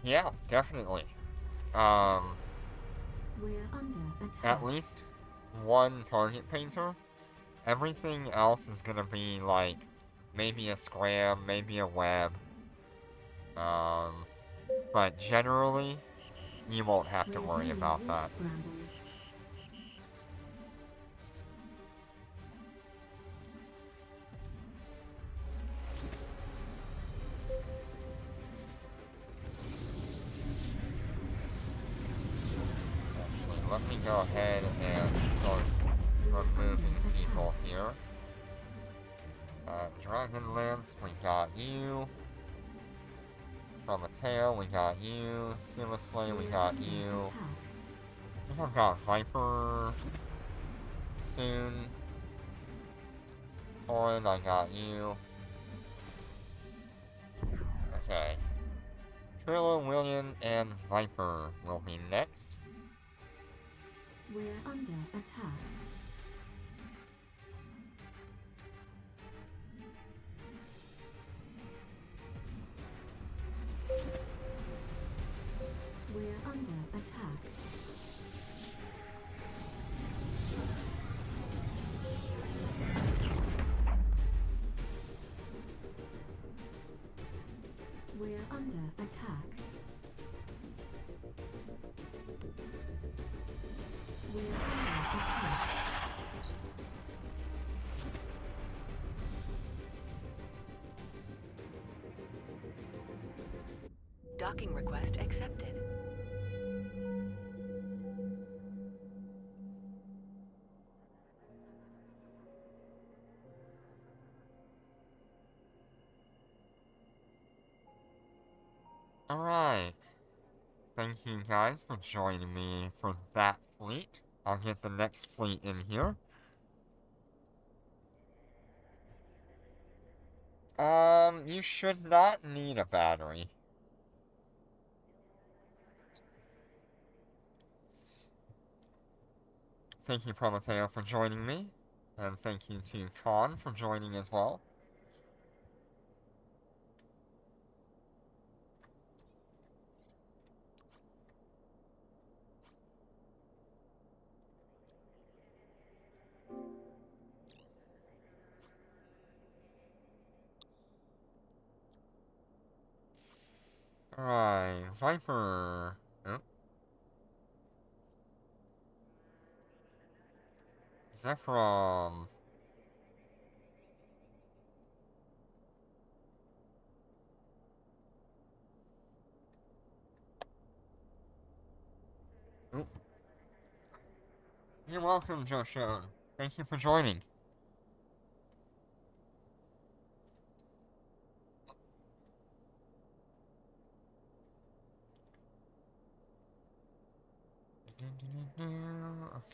Yeah, definitely. We're under attack. At least one target painter. Everything else is gonna be like maybe a scram, maybe a web. But generally, you won't have to We're worry being about warp that. scrambled. let me go ahead and start removing people here. Dragonlance, we got you. Prometeo, we got you. Sumaslay, we got you. I think I've got Viper soon. Horn, I got you. Okay. Trillo, William, and Viper will be next. We're under attack. We're under attack. We're under attack. We're under attack. Docking request accepted. Alright. Thank you guys for joining me for that fleet. I'll get the next fleet in here. You should not need a battery. Thank you, Prometeo, for joining me. And thank you to Khan for joining as well. Alright, Viper. Oh. Zekrom. Oh. You're welcome, Joshon. Thank you for joining.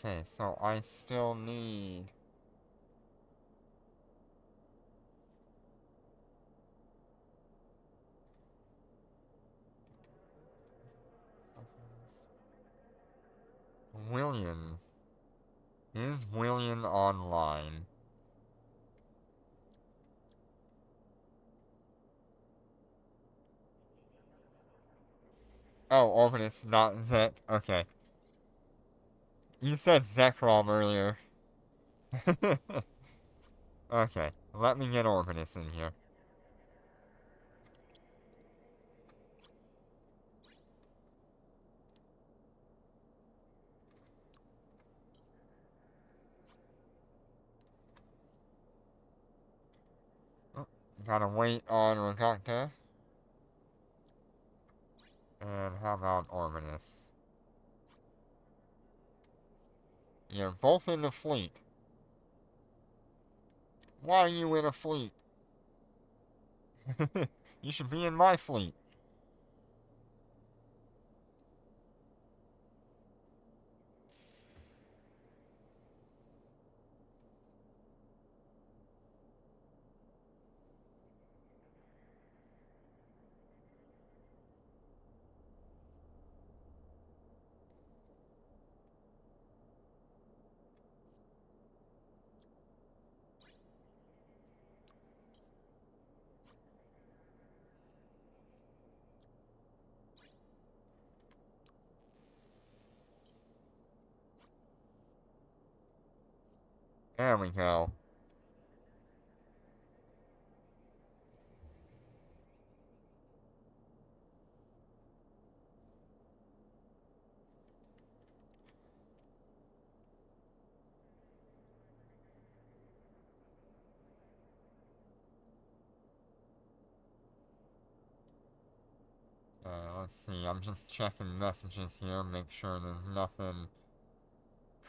Okay, so I still need... William. Is William online? Oh, Orbitus, not Zek. Okay. You said Zekrom earlier. Okay, let me get Orbitus in here. Oh, gotta wait on Regacta. And how about Orbitus? You're both in the fleet. Why are you in a fleet? You should be in my fleet. There we go. Let's see, I'm just checking messages here, make sure there's nothing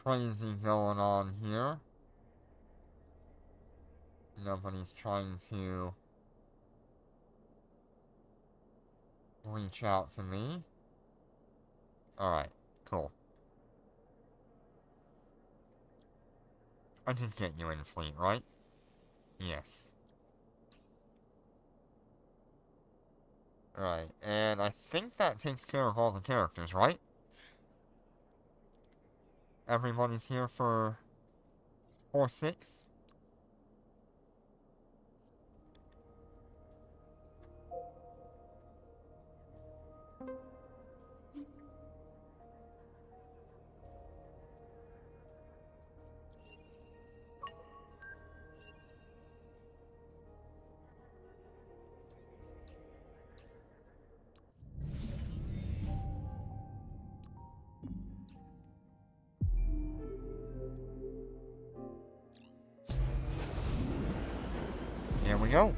crazy going on here. Nobody's trying to reach out to me. Alright, cool. I did get you in fleet, right? Yes. Alright, and I think that takes care of all the characters, right? Everybody's here for 4-6? Here we go.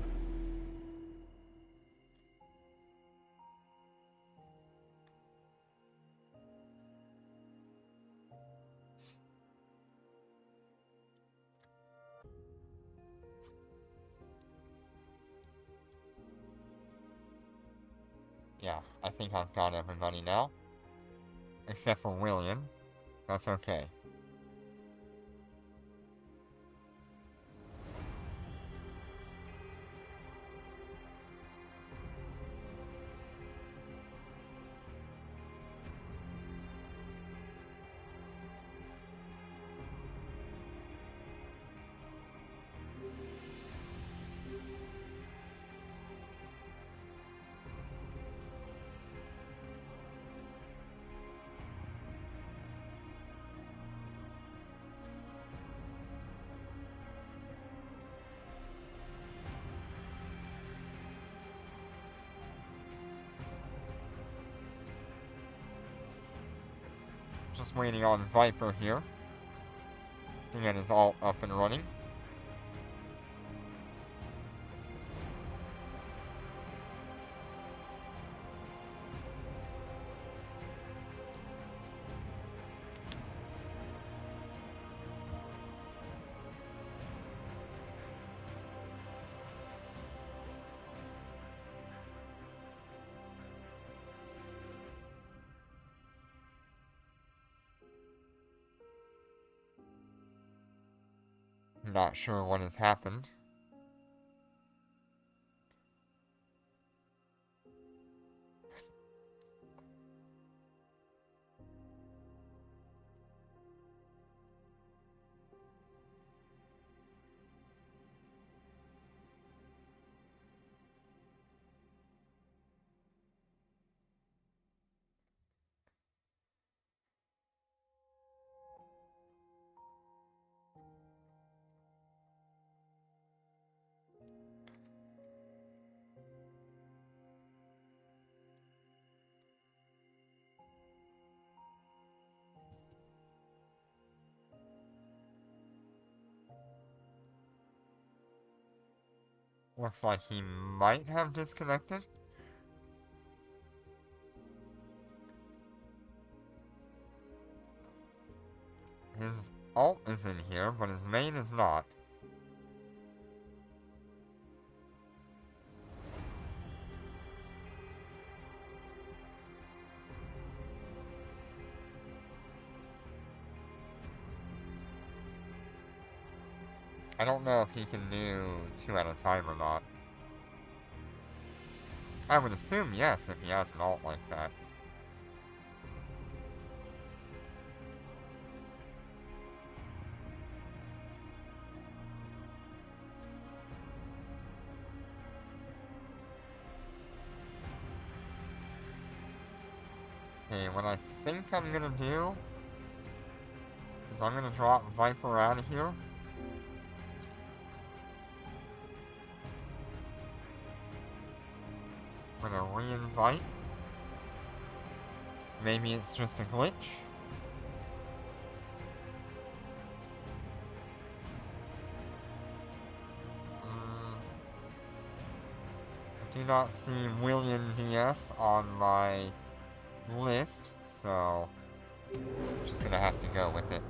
Yeah, I think I've got everybody now. Except for William. That's okay. Just waiting on Viper here to get his ult up and running. Not sure what has happened. Looks like he might have disconnected. His ult is in here, but his main is not. I don't know if he can do 2 at a time or not. I would assume yes if he has an ult like that. Okay, what I think I'm gonna do is I'm gonna drop Viper out of here. I'm gonna re-invite. Maybe it's just a glitch. I do not see William DS on my list, so I'm just gonna have to go with it.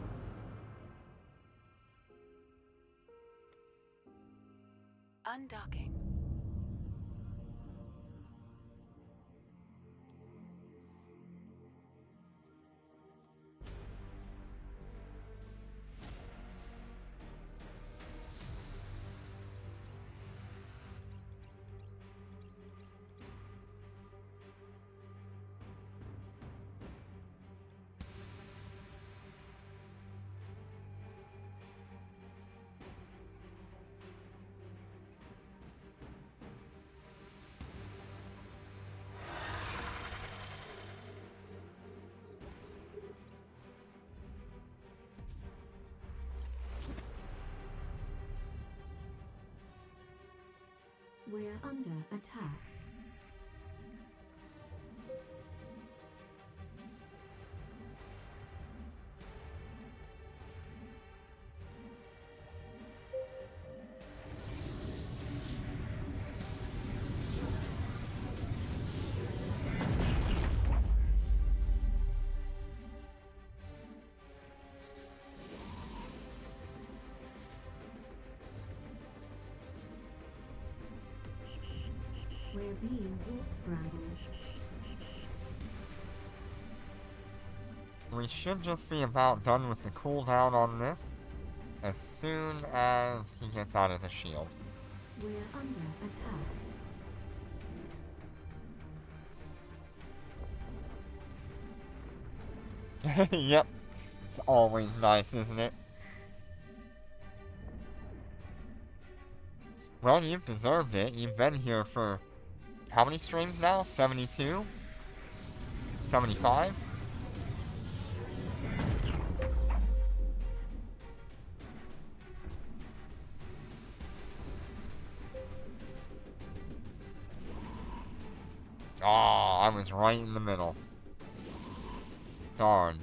Undocking. We're under attack. We're being warp scrambled. We should just be about done with the cooldown on this as soon as he gets out of the shield. We're under attack. Yep. It's always nice, isn't it? Well, you've deserved it. You've been here for how many streams now? 72? 75? Aw, I was right in the middle. Darn.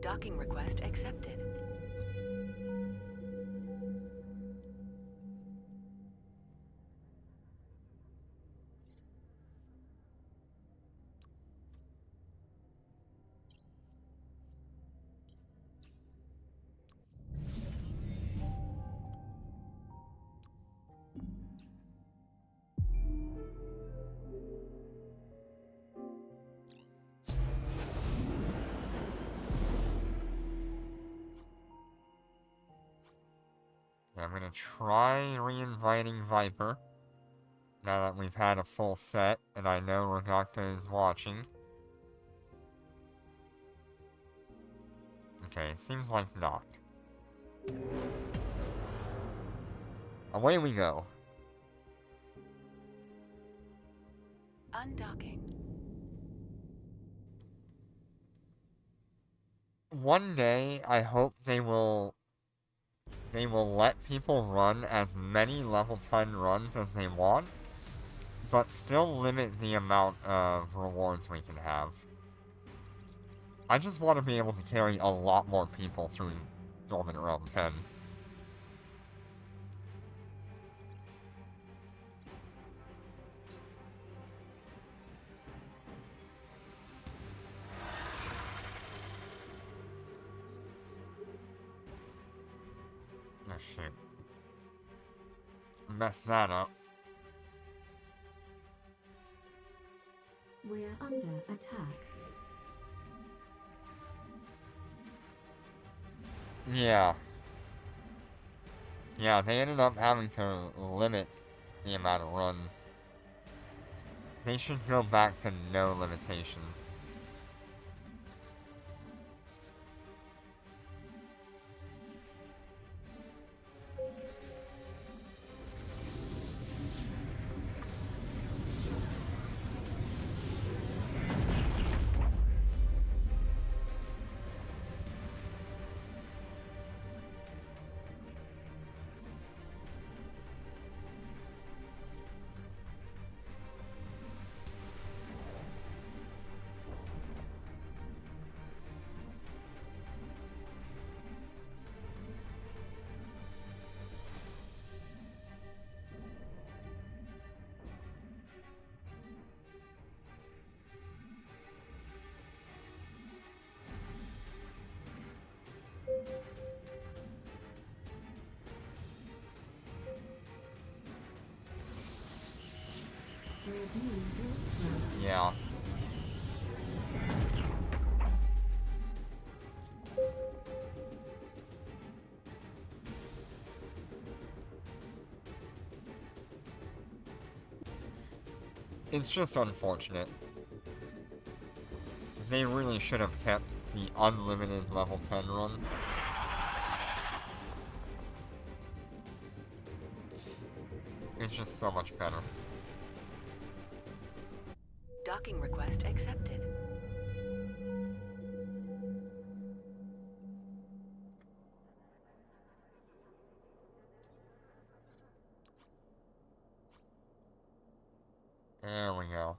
Docking request accepted. I'm gonna try re-inviting Viper. Now that we've had a full set, and I know Ragaka is watching. Okay, seems like not. Away we go. Undocking. One day, I hope they will let people run as many level 10 runs as they want, but still limit the amount of rewards we can have. I just want to be able to carry a lot more people through Dormant Realm 10. Oh shit. Messed that up. We're under attack. Yeah. Yeah, they ended up having to limit the amount of runs. They should go back to no limitations. We're being warp scrambled. Yeah. It's just unfortunate. They really should have kept the unlimited level 10 runs. It's just so much better. Docking request accepted. There we go.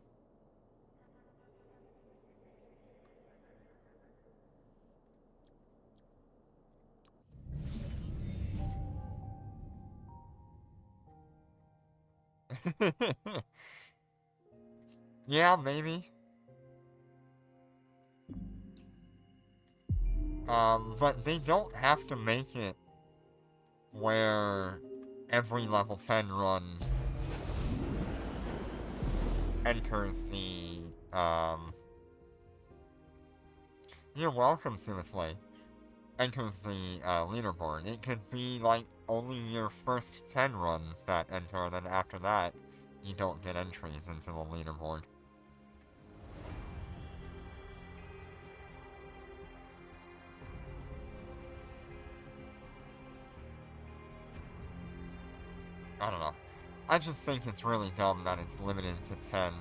Yeah, maybe. But they don't have to make it where every level 10 run enters the, You're welcome, Suicide. Enters the, leaderboard. It could be, like, only your first 10 runs that enter, and then after that, you don't get entries into the leaderboard. I don't know. I just think it's really dumb that it's limited to 10.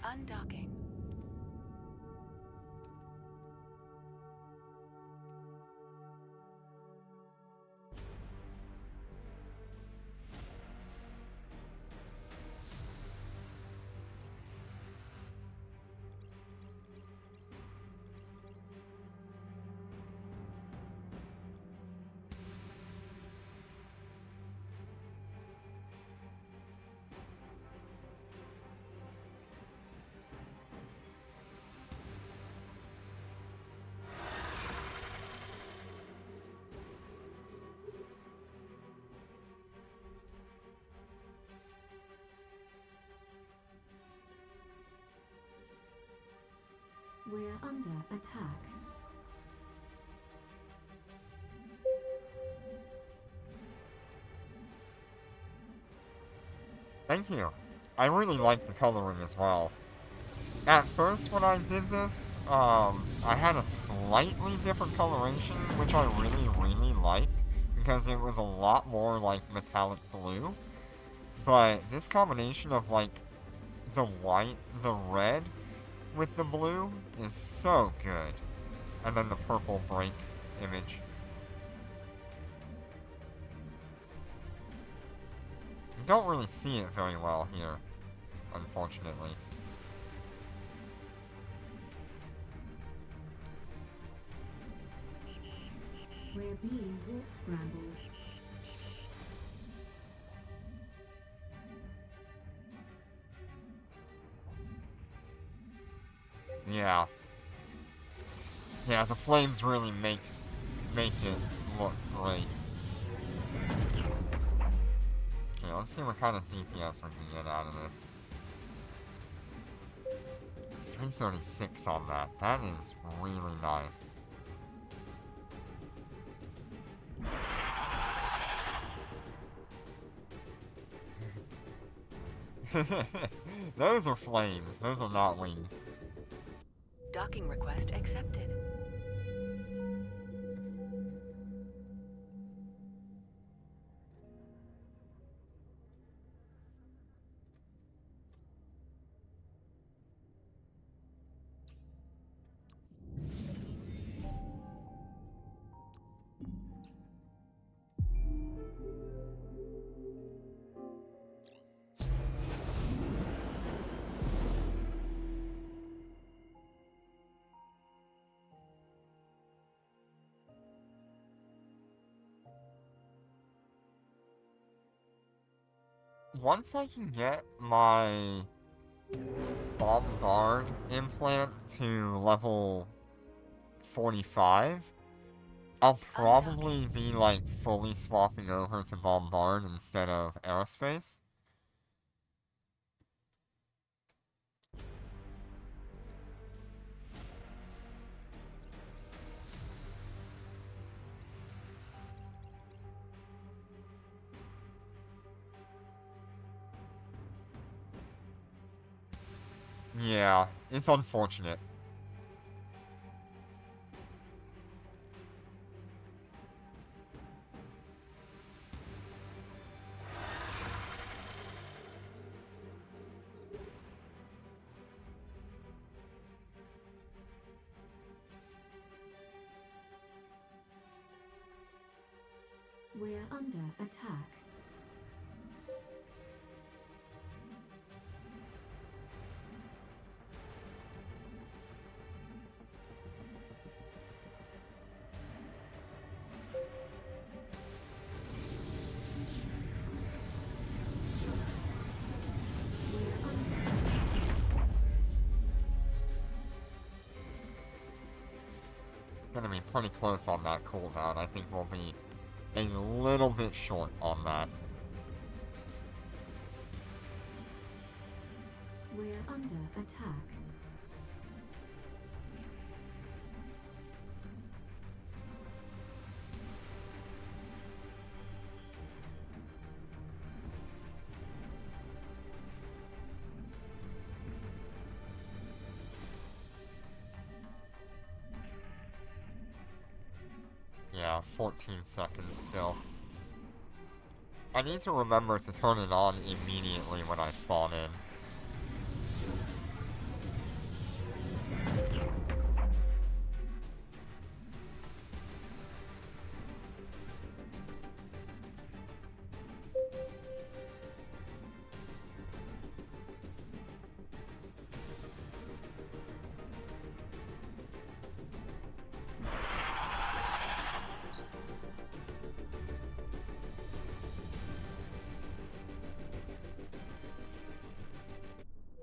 Undocking. We're under attack. Thank you. I really like the coloring as well. At first, when I did this, I had a slightly different coloration, which I really liked, because it was a lot more, like, metallic blue. But this combination of, like, the white, the red with the blue is so good. And then the purple break image. You don't really see it very well here, unfortunately. We're being warp scrambled. Yeah. Yeah, the flames really make it look great. Okay, let's see what kind of DPS we can get out of this. 336 on that. That is really nice. Those are flames. Those are not wings. Docking request accepted. once I can get my Bombard implant to level 45, I'll probably be, like, fully swapping over to Bombard instead of Aerospace. Yeah, it's unfortunate. We're under attack. We're under It's gonna be pretty close on that cooldown. I think we'll be a little bit short on that. We're under attack. Yeah, 14 seconds still. I need to remember to turn it on immediately when I spawn in.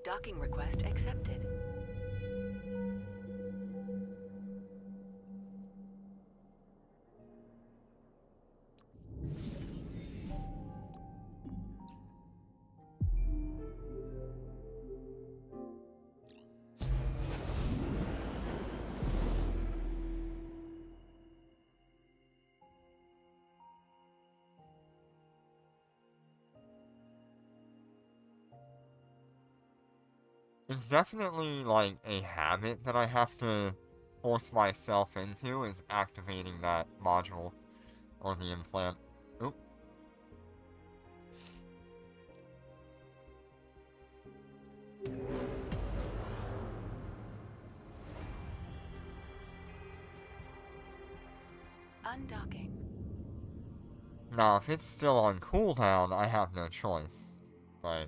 Docking request accepted. It's definitely, like, a habit that I have to force myself into, is activating that module, or the implant. Oop. Undocking. Now, if it's still on cooldown, I have no choice. But...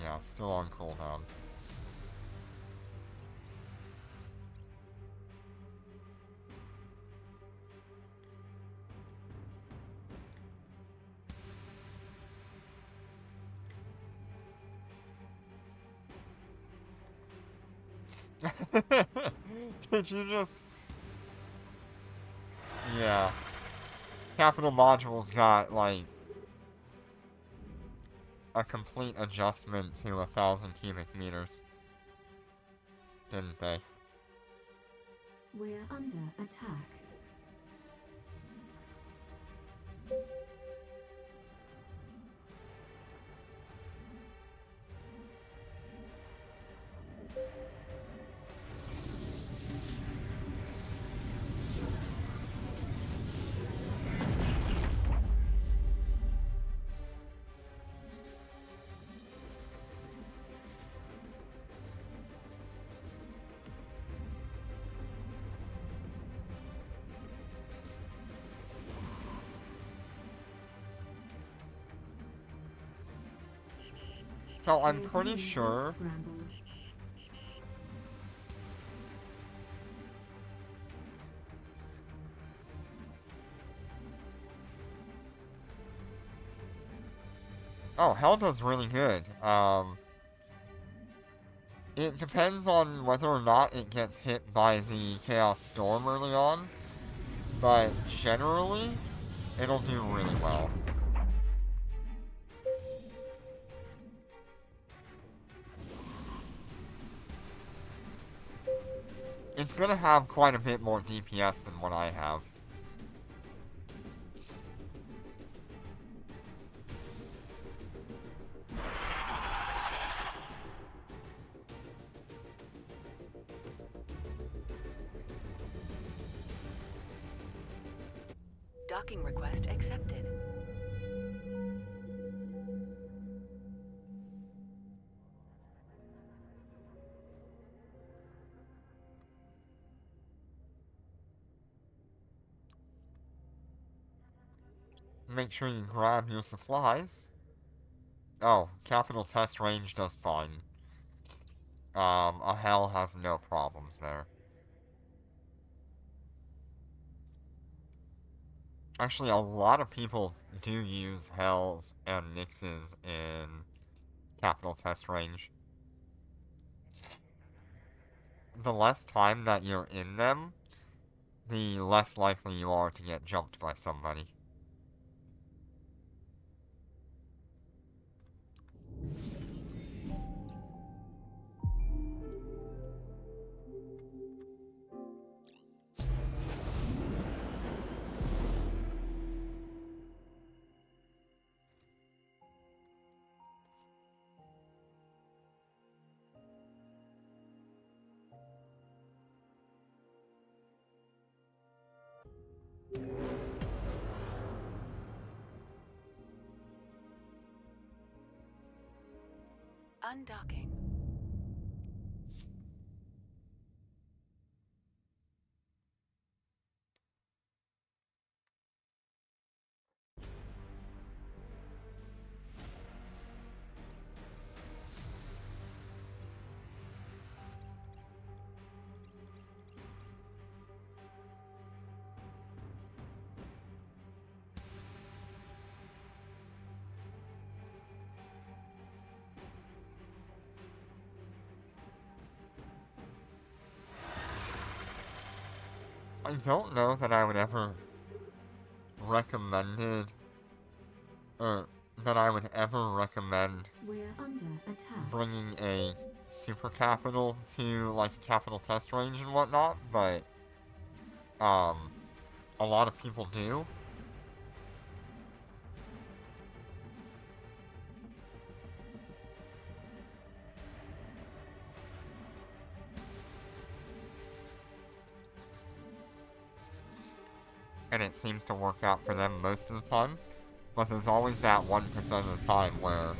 yeah, still on cooldown. Did you just... yeah. Capital Module's got, like, a complete adjustment to 1,000 cubic meters. Didn't they? We're under attack. So I'm We're pretty being sure... scrambled. Oh, Hell does really good. It depends on whether or not it gets hit by the Chaos Storm early on, but generally, it'll do really well. It's gonna have quite a bit more DPS than what I have. Docking request accepted. Make sure you grab your supplies. Oh, capital test range does fine. A Hell has no problems there. Actually, a lot of people do use Hells and Nixes in capital test range. The less time that you're in them, the less likely you are to get jumped by somebody. Undocking. I don't know that I would ever recommended, or that I would ever recommend We're under attack. bringing a super capital to like a capital test range and whatnot, but a lot of people do. And it seems to work out for them most of the time. But there's always that 1% of the time where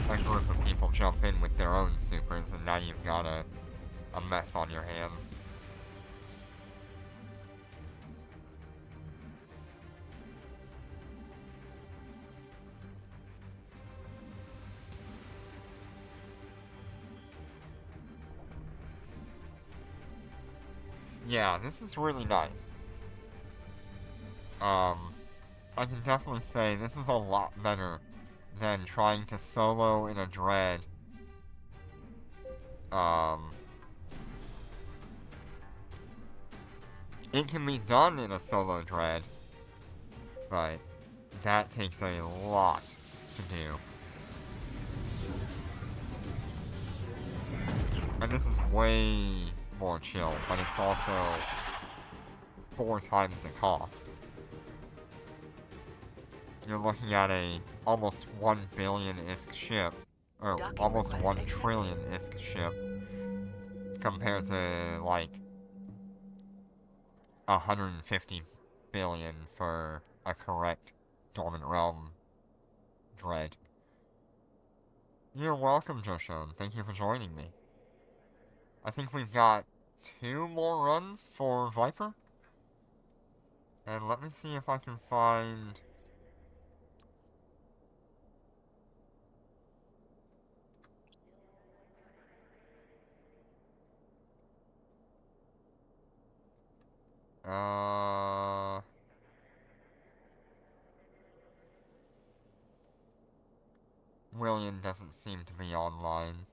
a group of people jump in with their own supers and now you've got a mess on your hands. Yeah, this is really nice. I can definitely say this is a lot better than trying to solo in a dread. It can be done in a solo dread, but that takes a lot to do. And this is way more chill, but it's also 4 times the cost. You're looking at a almost 1 billion ISK ship, or Docking almost request 1 accepted. trillion ISK ship, compared to like 150 billion for a correct Dormant Realm dread. You're welcome, Joshon. Thank you for joining me. I think we've got 2 more runs for Viper. And let me see if I can find... William doesn't seem to be online.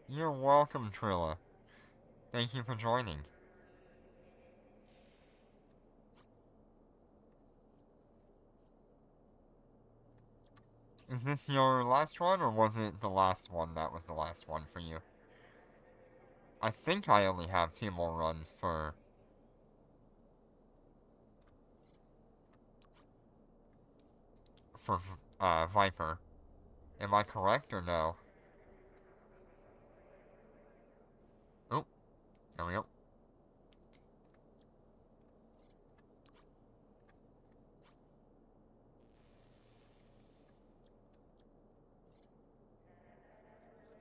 You're welcome, Trilla. Thank you for joining. Is this your last one, or was it the last one that was the last one for you? I think I only have 2 more runs for... Viper. Am I correct or no? Oh, there we go.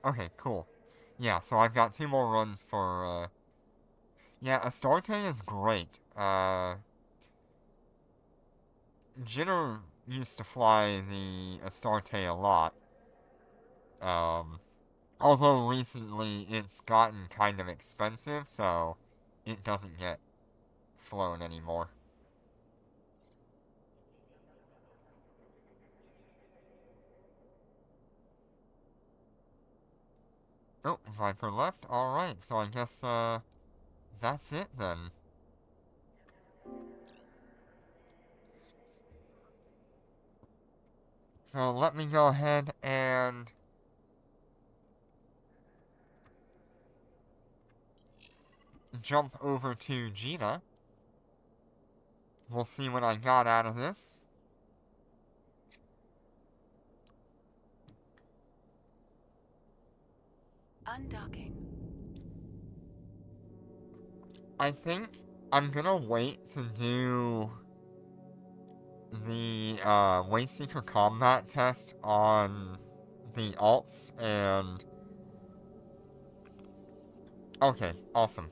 Okay, cool. Yeah, so I've got 2 more runs for, yeah, Astarte is great. Jitter used to fly the Astarte a lot. Although recently it's gotten kind of expensive, so it doesn't get flown anymore. Oh, Viper left? Alright, so I guess, that's it then. So let me go ahead and jump over to Gina. We'll see what I got out of this. Undocking. I think I'm gonna wait to do the Wayseeker combat test on the alts and... Okay, awesome.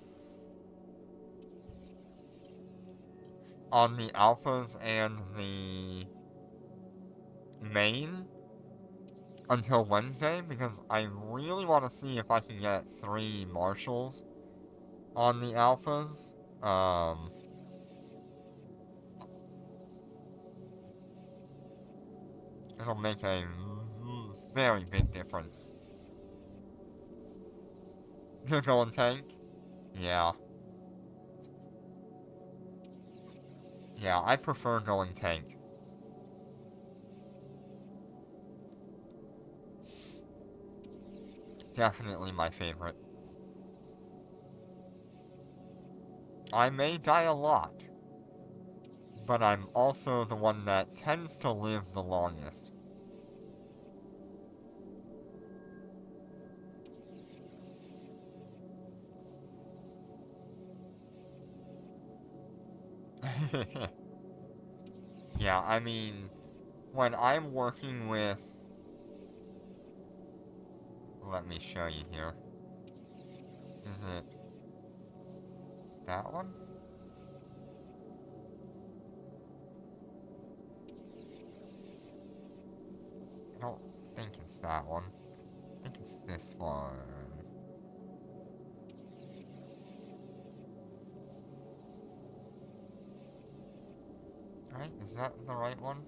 On the alphas and the main until Wednesday, because I really want to see if I can get 3 marshals on the alphas. It'll make a very big difference. You're going tank? Yeah. Yeah, I prefer going tank. Definitely my favorite. I may die a lot, but I'm also the one that tends to live the longest. Yeah, I mean, when I'm working with... Let me show you here. Is it that one? I don't think it's that one. I think it's this one. Right? Is that the right one?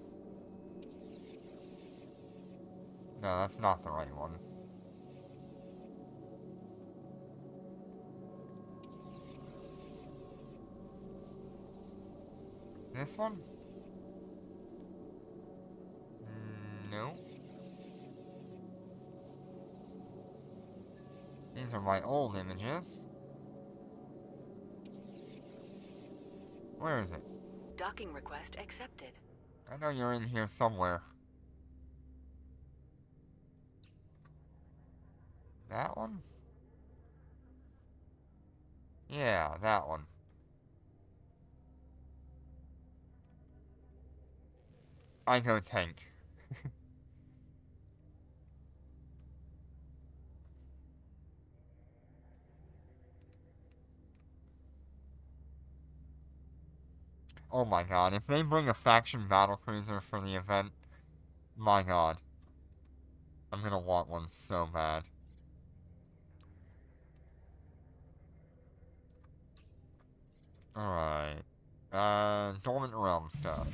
No, that's not the right one. This one? No. These are my old images. Where is it? Docking request accepted. I know you're in here somewhere. That one? Yeah, that one. I go tank. Oh my god, if they bring a faction battlecruiser for the event, my god. I'm gonna want one so bad. Alright. Dormant Realm stuff.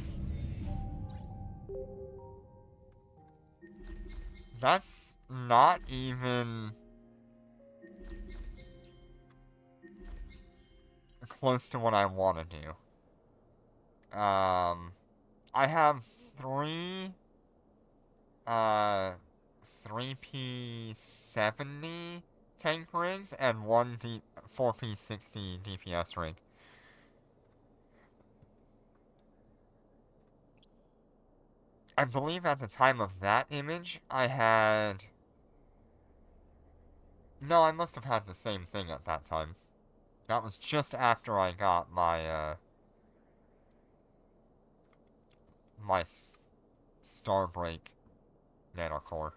That's not even close to what I want to do. I have three, 3P70 tank rigs and one 4P60 DPS rig. I believe at the time of that image, I had... No, I must have had the same thing at that time. That was just after I got my, my Starbreak nanocore.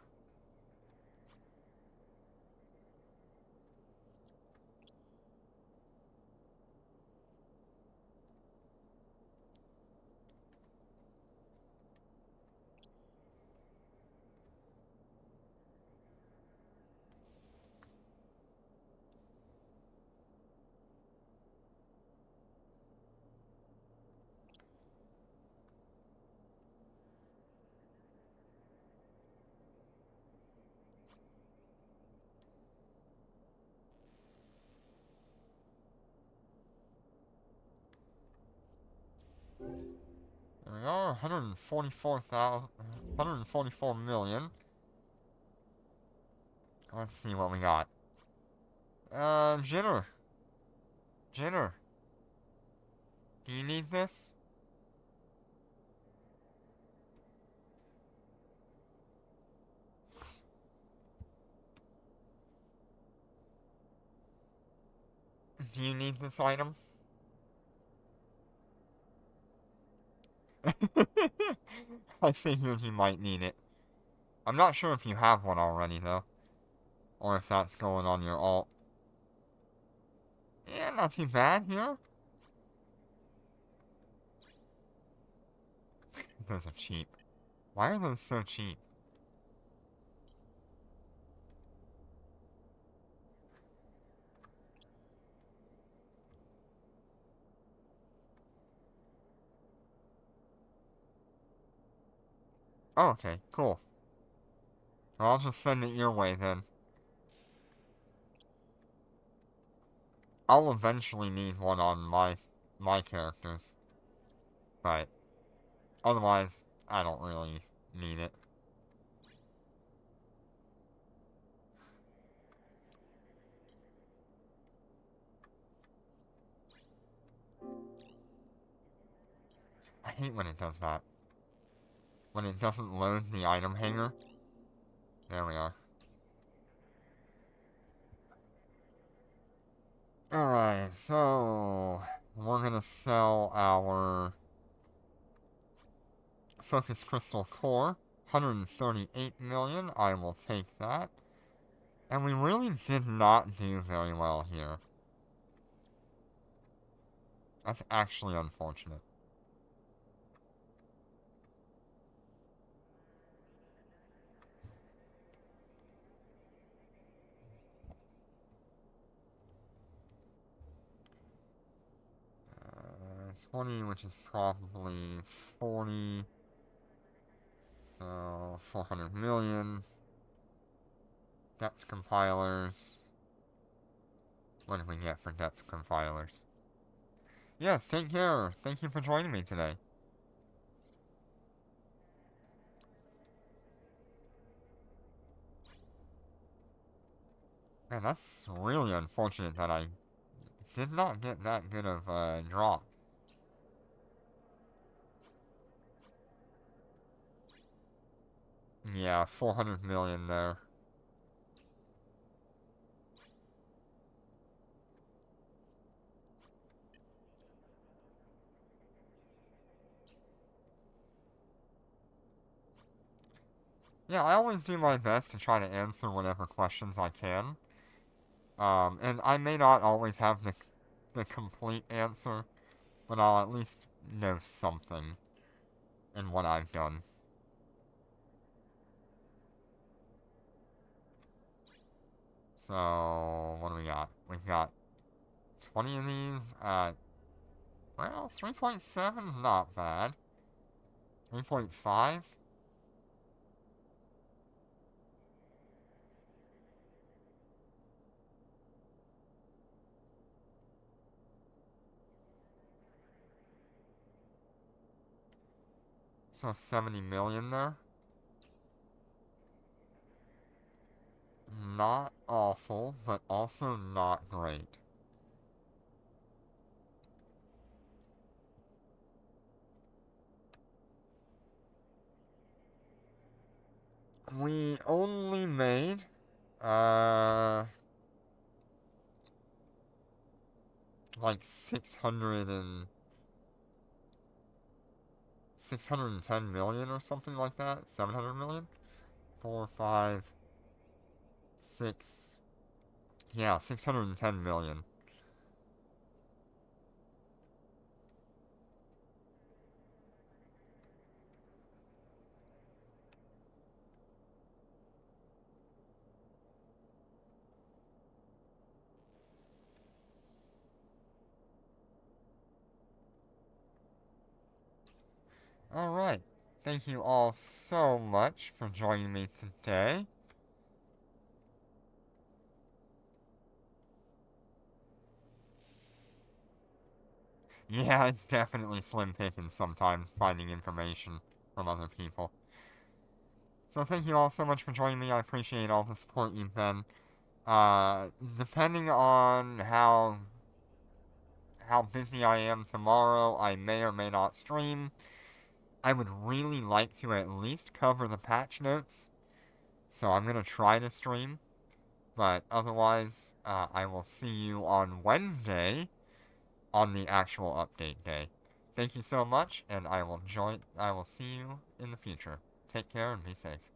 There we are, 144 million. Let's see what we got. Jinner. Jinner. Do you need this? Do you need this item? I figured you might need it. I'm not sure if you have one already, though. Or if that's going on your alt. Yeah, not too bad here. Those are cheap. Why are those so cheap? Oh, okay, cool. Well, I'll just send it your way then. I'll eventually need one on my characters. But otherwise, I don't really need it. I hate when it does that. When it doesn't load the item hanger. There we are. Alright, so we're gonna sell our Focus Crystal Core. 138 million. I will take that. And we really did not do very well here. That's actually unfortunate. Uh, 20, which is probably 40. So, 400 million. Depth compilers. What did we get for depth compilers? Yes, take care. Thank you for joining me today. Man, that's really unfortunate that I did not get that good of a drop. Yeah, 400 million there. Yeah, I always do my best to try to answer whatever questions I can. And I may not always have the complete answer, but I'll at least know something in what I've done. So, what do we got? We've got 20 of these at, well, 3.7's not bad. 3.5? So 70 million there. Not awful, but also not great. We only made, like 610 million or something like that. 700 million? 4, 5, 6. Yeah, 610 million. Alright. Thank you all so much for joining me today. Yeah, it's definitely slim pickings sometimes finding information from other people. So thank you all so much for joining me. I appreciate all the support you've been. Depending on how busy I am tomorrow, I may or may not stream. I would really like to at least cover the patch notes, so I'm gonna try to stream. But otherwise, I will see you on Wednesday on the actual update day. Thank you so much, and I will see you in the future. Take care and be safe.